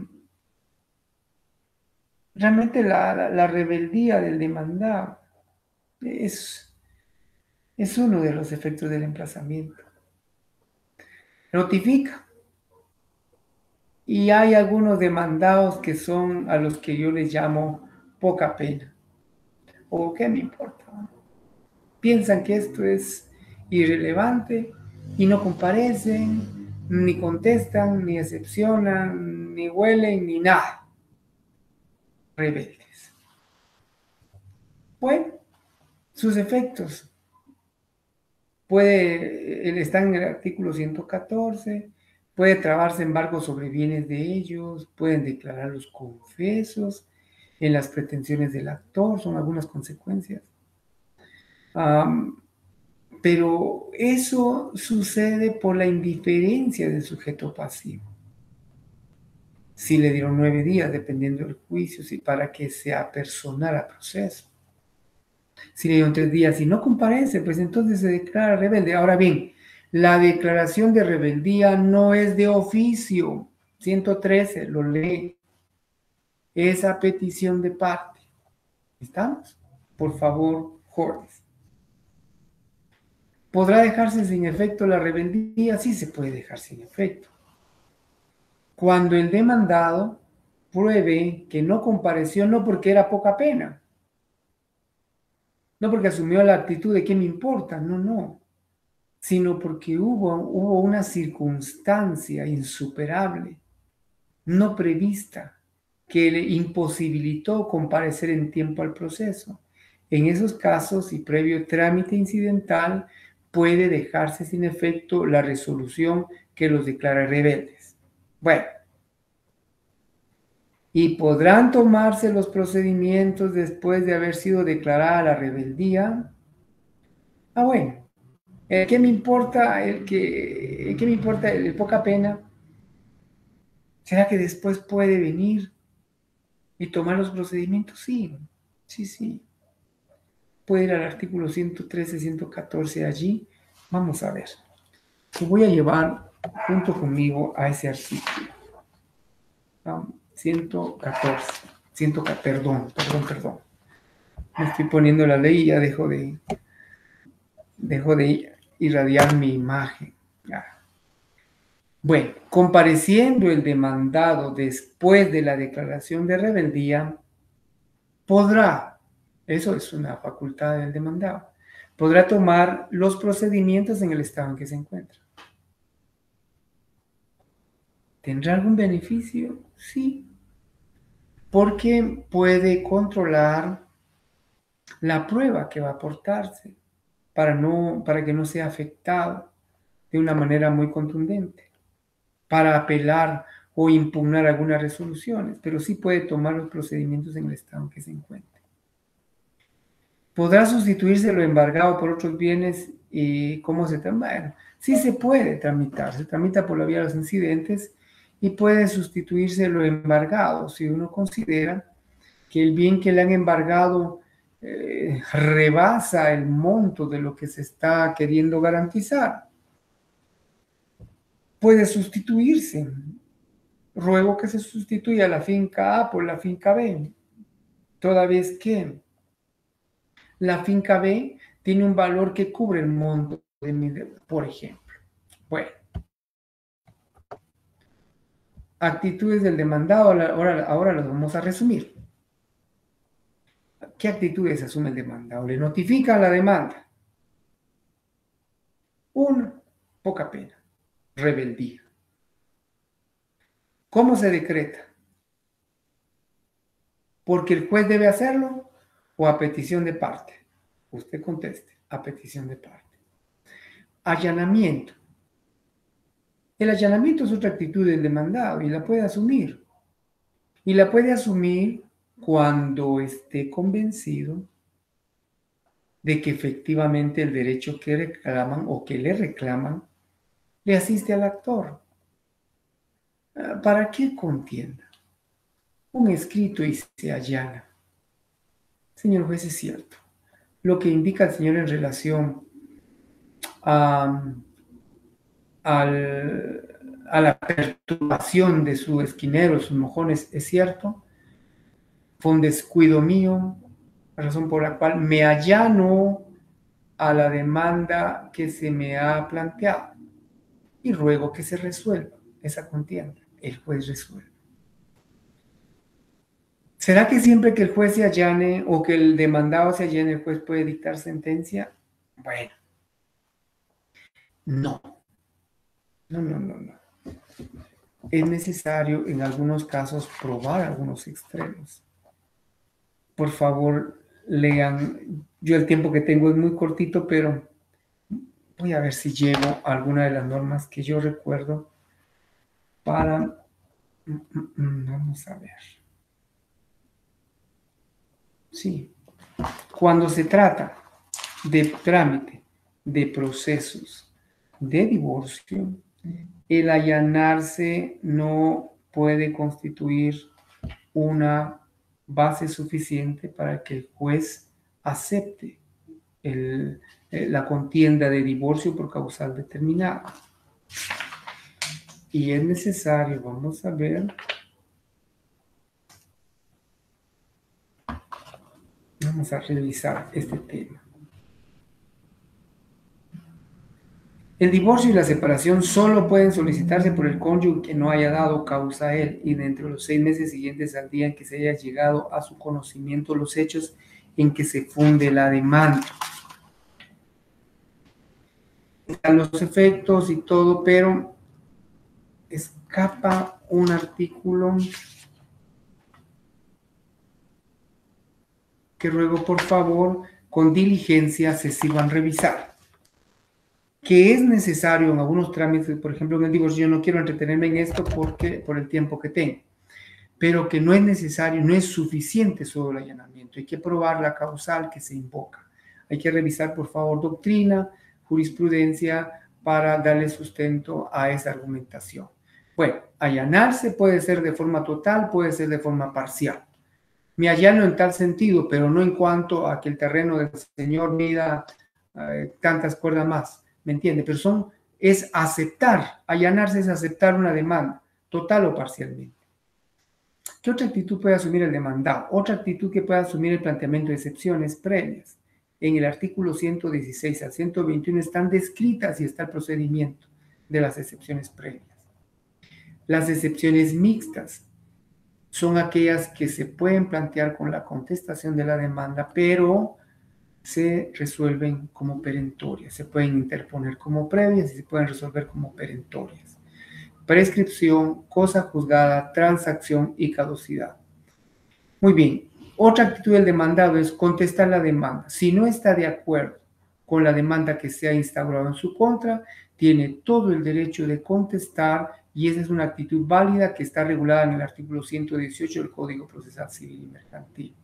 realmente la rebeldía del demandado es uno de los efectos del emplazamiento. Notifica. Y hay algunos demandados que son a los que yo les llamo poca pena. ¿O qué me importa? Piensan que esto es irrelevante y no comparecen, ni contestan, ni excepcionan, ni huelen, ni nada. Rebeldes. Bueno, sus efectos. Están en el artículo 114, puede trabarse embargo sobre bienes de ellos, pueden declararlos confesos en las pretensiones del actor, son algunas consecuencias. Pero eso sucede por la indiferencia del sujeto pasivo. Si le dieron 9 días, dependiendo del juicio, para que se apersonara al proceso. Si le dieron 3 días y no comparece, pues entonces se declara rebelde. Ahora bien, la declaración de rebeldía no es de oficio. 113, lo lee. Es a petición de parte. ¿Estamos? Por favor, Jorge. ¿Podrá dejarse sin efecto la rebeldía? Sí se puede dejar sin efecto. Cuando el demandado pruebe que no compareció no porque era poca pena, no porque asumió la actitud de que me importa, no, sino porque hubo una circunstancia insuperable, no prevista, que le imposibilitó comparecer en tiempo al proceso. En esos casos y previo trámite incidental, puede dejarse sin efecto la resolución que los declara rebeldes. Bueno, y podrán tomarse los procedimientos después de haber sido declarada la rebeldía. Bueno, ¿qué me importa el poca pena? ¿Será que después puede venir y tomar los procedimientos? Sí. Puede ir al artículo 113, 114 allí. Vamos a ver. Te voy a llevar junto conmigo a ese artículo. 114. Perdón. Me estoy poniendo la ley y ya dejo de irradiar mi imagen. Bueno, compareciendo el demandado después de la declaración de rebeldía, podrá, eso es una facultad del demandado, podrá tomar los procedimientos en el estado en que se encuentra. ¿Tendrá algún beneficio? Sí, porque puede controlar la prueba que va a aportarse para que no sea afectado de una manera muy contundente, para apelar o impugnar algunas resoluciones, pero sí puede tomar los procedimientos en el estado en que se encuentre. ¿Podrá sustituirse lo embargado por otros bienes y cómo se tramita? Bueno, sí se puede tramitar, se tramita por la vía de los incidentes y puede sustituirse lo embargado si uno considera que el bien que le han embargado rebasa el monto de lo que se está queriendo garantizar. Puede sustituirse. Ruego que se sustituya la finca A por la finca B, toda vez que la finca B tiene un valor que cubre el monto de mi deuda, por ejemplo. Bueno, actitudes del demandado, ahora las vamos a resumir. ¿Qué actitudes asume el demandado? Le notifica la demanda. Una, poca pena, rebeldía. ¿Cómo se decreta? ¿Porque el juez debe hacerlo o a petición de parte? Usted conteste, a petición de parte. Allanamiento. El allanamiento es otra actitud del demandado y la puede asumir. Y la puede asumir cuando esté convencido de que efectivamente el derecho que reclaman o que le reclaman le asiste al actor. ¿Para qué contienda? Un escrito y se allana. Señor juez, es cierto. Lo que indica el señor en relación a, a la perturbación de su esquinero, sus mojones, es cierto. Fue un descuido mío, razón por la cual me allano a la demanda que se me ha planteado y ruego que se resuelva esa contienda. El juez resuelve. ¿Será que siempre que el juez se allane o que el demandado se allane, el juez puede dictar sentencia? Bueno, no. No. Es necesario en algunos casos probar algunos extremos. Por favor, lean. Yo el tiempo que tengo es muy cortito, pero voy a ver si llevo alguna de las normas que yo recuerdo para... Vamos a ver. Sí. Cuando se trata de trámite, de procesos, de divorcio, el allanarse no puede constituir una base suficiente para que el juez acepte la contienda de divorcio por causal determinada. Y es necesario, vamos a ver, vamos a revisar este tema. El divorcio y la separación solo pueden solicitarse por el cónyuge que no haya dado causa a él y dentro de los 6 meses siguientes al día en que se haya llegado a su conocimiento los hechos en que se funde la demanda. Están los efectos y todo, pero escapa un artículo que ruego por favor con diligencia se sirvan revisar. Que es necesario en algunos trámites, por ejemplo en el divorcio, yo no quiero entretenerme en esto por el tiempo que tengo, pero que no es necesario, no es suficiente solo el allanamiento, hay que probar la causal que se invoca. Hay que revisar, por favor, doctrina, jurisprudencia, para darle sustento a esa argumentación. Bueno, allanarse puede ser de forma total, puede ser de forma parcial. Me allano en tal sentido, pero no en cuanto a que el terreno del Señor mida tantas cuerdas más, ¿me entiende? Pero es aceptar, allanarse es aceptar una demanda, total o parcialmente. ¿Qué otra actitud puede asumir el demandado? Otra actitud que puede asumir el planteamiento de excepciones previas. En el artículo 116 al 121 están descritas y está el procedimiento de las excepciones previas. Las excepciones mixtas son aquellas que se pueden plantear con la contestación de la demanda, pero se resuelven como perentorias. Se pueden interponer como previas y se pueden resolver como perentorias. Prescripción, cosa juzgada, transacción y caducidad. Muy bien. Otra actitud del demandado es contestar la demanda. Si no está de acuerdo con la demanda que se ha instaurado en su contra, tiene todo el derecho de contestar y esa es una actitud válida que está regulada en el artículo 118 del Código Procesal Civil y Mercantil.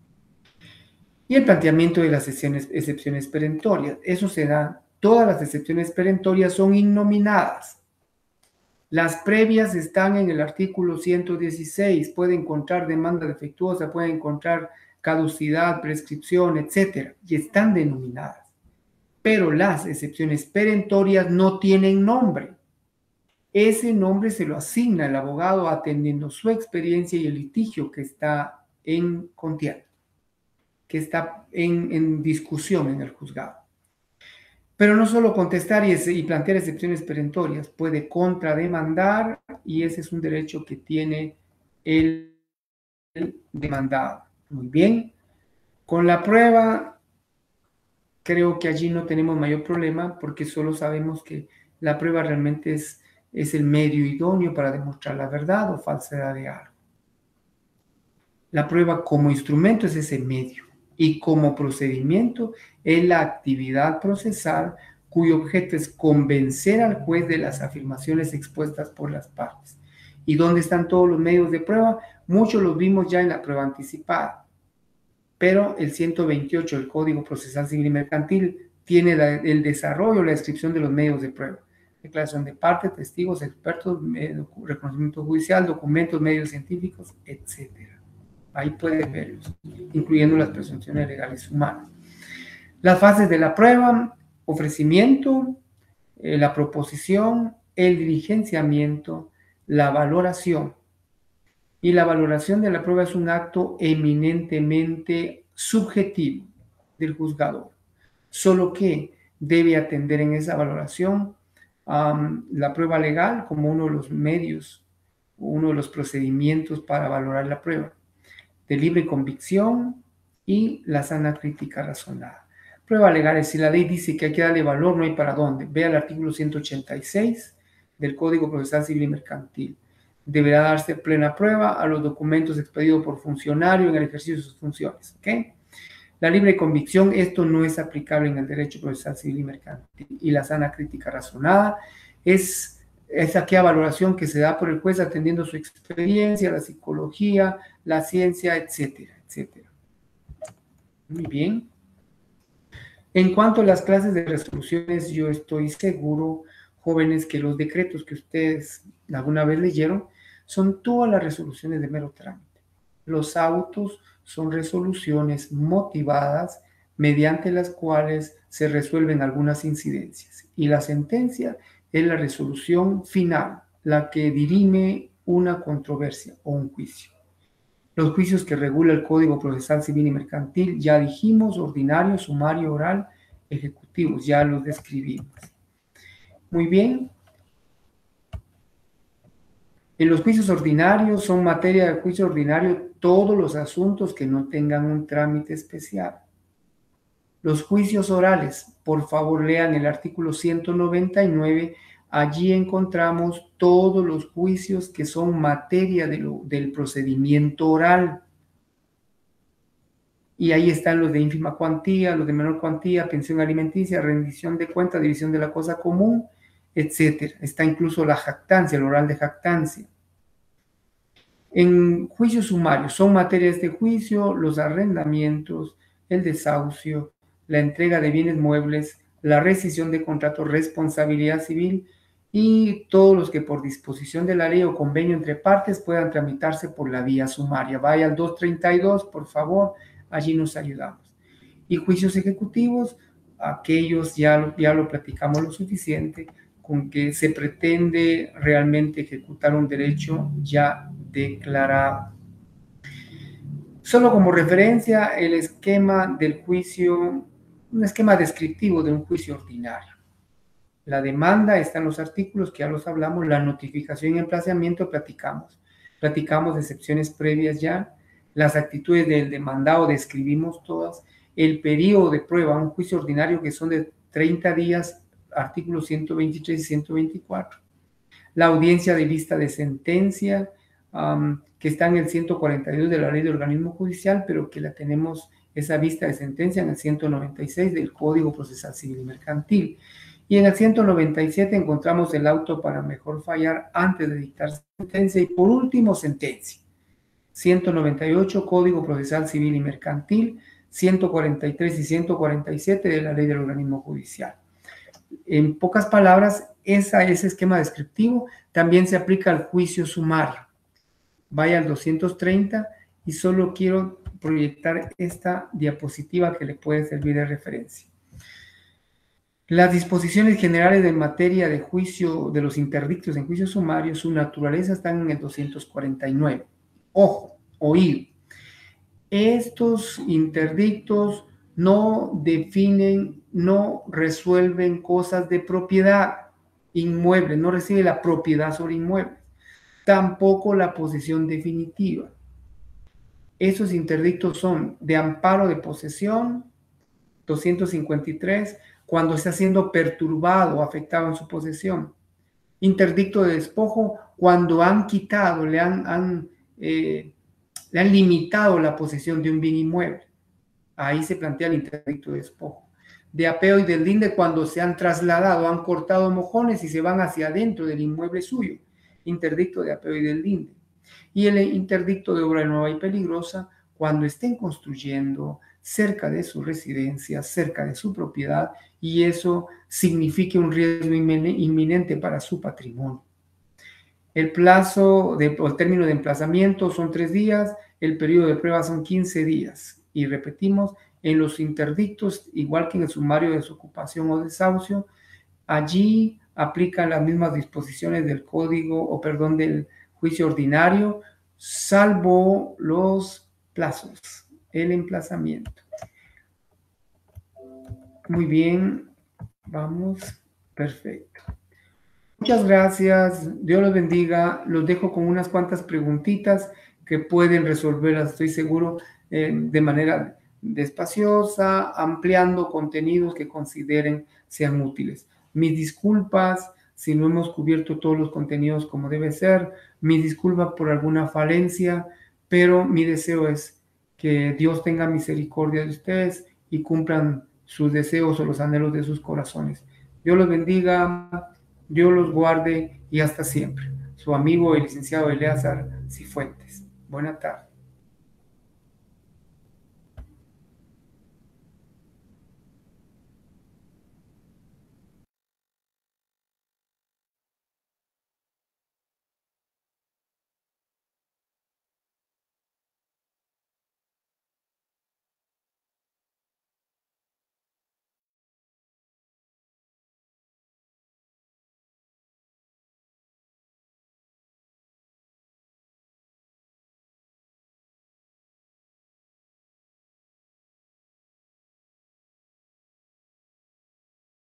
Y el planteamiento de las excepciones perentorias. Eso se da, todas las excepciones perentorias son innominadas. Las previas están en el artículo 116, puede encontrar demanda defectuosa, puede encontrar caducidad, prescripción, etcétera, y están denominadas. Pero las excepciones perentorias no tienen nombre. Ese nombre se lo asigna el abogado atendiendo su experiencia y el litigio que está en contienda, que está en discusión en el juzgado. Pero no solo contestar y plantear excepciones perentorias, puede contrademandar y ese es un derecho que tiene el demandado. Muy bien. Con la prueba, creo que allí no tenemos mayor problema porque solo sabemos que la prueba realmente es el medio idóneo para demostrar la verdad o falsedad de algo. La prueba como instrumento es ese medio y como procedimiento es la actividad procesal cuyo objeto es convencer al juez de las afirmaciones expuestas por las partes. ¿Y dónde están todos los medios de prueba? Muchos los vimos ya en la prueba anticipada, pero el 128 del Código Procesal Civil y Mercantil tiene el desarrollo, la descripción de los medios de prueba. Declaración de parte, testigos, expertos, reconocimiento judicial, documentos, medios científicos, etc. Ahí pueden verlos, incluyendo las presunciones legales humanas. Las fases de la prueba: ofrecimiento, la proposición, el diligenciamiento, la valoración. Y la valoración de la prueba es un acto eminentemente subjetivo del juzgador, solo que debe atender en esa valoración la prueba legal como uno de los medios, uno de los procedimientos para valorar la prueba, de libre convicción y la sana crítica razonada. Prueba legal es si la ley dice que hay que darle valor, no hay para dónde. Vea el artículo 186 del Código Procesal Civil y Mercantil. Deberá darse plena prueba a los documentos expedidos por funcionario en el ejercicio de sus funciones. ¿Okay? La libre convicción, esto no es aplicable en el derecho procesal civil y mercantil. Y la sana crítica razonada es aquella valoración que se da por el juez atendiendo su experiencia, la psicología, la ciencia, etcétera, etcétera. Muy bien. En cuanto a las clases de resoluciones, yo estoy seguro, jóvenes, que los decretos que ustedes alguna vez leyeron son todas las resoluciones de mero trámite. Los autos son resoluciones motivadas mediante las cuales se resuelven algunas incidencias. Y la sentencia es la resolución final, la que dirime una controversia o un juicio. Los juicios que regula el Código Procesal Civil y Mercantil, ya dijimos, ordinario, sumario, oral, ejecutivos, ya los describimos. Muy bien. En los juicios ordinarios son materia de juicio ordinario todos los asuntos que no tengan un trámite especial. Los juicios orales, por favor lean el artículo 199, allí encontramos todos los juicios que son materia del procedimiento oral. Y ahí están los de ínfima cuantía, los de menor cuantía, pensión alimenticia, rendición de cuentas, división de la cosa común, etc. Está incluso la jactancia, el oral de jactancia. En juicios sumarios son materia de este juicio los arrendamientos, el desahucio, la entrega de bienes muebles, la rescisión de contrato, responsabilidad civil y todos los que por disposición de la ley o convenio entre partes puedan tramitarse por la vía sumaria. Vaya al 232, por favor, allí nos ayudamos. Y juicios ejecutivos, aquellos ya lo platicamos lo suficiente, con que se pretende realmente ejecutar un derecho ya declarado. Solo como referencia, el esquema del juicio, un esquema descriptivo de un juicio ordinario. La demanda está en los artículos que ya los hablamos, la notificación y emplazamiento platicamos de excepciones previas ya, las actitudes del demandado describimos todas, el periodo de prueba, un juicio ordinario que son de 30 días, artículos 123 y 124, la audiencia de vista de sentencia, que está en el 142 de la Ley de Organismo Judicial, pero que la tenemos, esa vista de sentencia, en el 196 del Código Procesal Civil y Mercantil. Y en el 197 encontramos el auto para mejor fallar antes de dictar sentencia. Y por último, sentencia. 198, Código Procesal Civil y Mercantil, 143 y 147 de la Ley del Organismo Judicial. En pocas palabras, ese esquema descriptivo también se aplica al juicio sumario. Vaya al 230 y solo quiero proyectar esta diapositiva que le puede servir de referencia. Las disposiciones generales en materia de juicio de los interdictos en juicio sumario, su naturaleza están en el 249. Ojo, oído. Estos interdictos no definen, no resuelven cosas de propiedad inmueble, no recibe la propiedad sobre inmuebles, tampoco la posesión definitiva. Esos interdictos son de amparo de posesión, 253, cuando está siendo perturbado o afectado en su posesión. Interdicto de despojo, cuando han quitado, le han limitado la posesión de un bien inmueble. Ahí se plantea el interdicto de despojo. De apeo y deslinde, cuando se han trasladado, han cortado mojones y se van hacia adentro del inmueble suyo. Interdicto de apeo y deslinde. Y el interdicto de obra nueva y peligrosa, cuando estén construyendo cerca de su residencia, cerca de su propiedad, y eso signifique un riesgo inminente para su patrimonio. El plazo o el término de emplazamiento son 3 días, el periodo de prueba son 15 días. Y repetimos, en los interdictos, igual que en el sumario de desocupación o desahucio, allí aplican las mismas disposiciones del código, del juicio ordinario, salvo los plazos, el emplazamiento. Muy bien, vamos, perfecto. Muchas gracias, Dios los bendiga. Los dejo con unas cuantas preguntitas que pueden resolverlas, estoy seguro, de manera despaciosa, ampliando contenidos que consideren sean útiles. Mis disculpas si no hemos cubierto todos los contenidos como debe ser, mis disculpas por alguna falencia, pero mi deseo es que Dios tenga misericordia de ustedes y cumplan sus deseos o los anhelos de sus corazones. Dios los bendiga. Dios los guarde y hasta siempre. Su amigo el licenciado Eleazar Cifuentes. Buena tarde.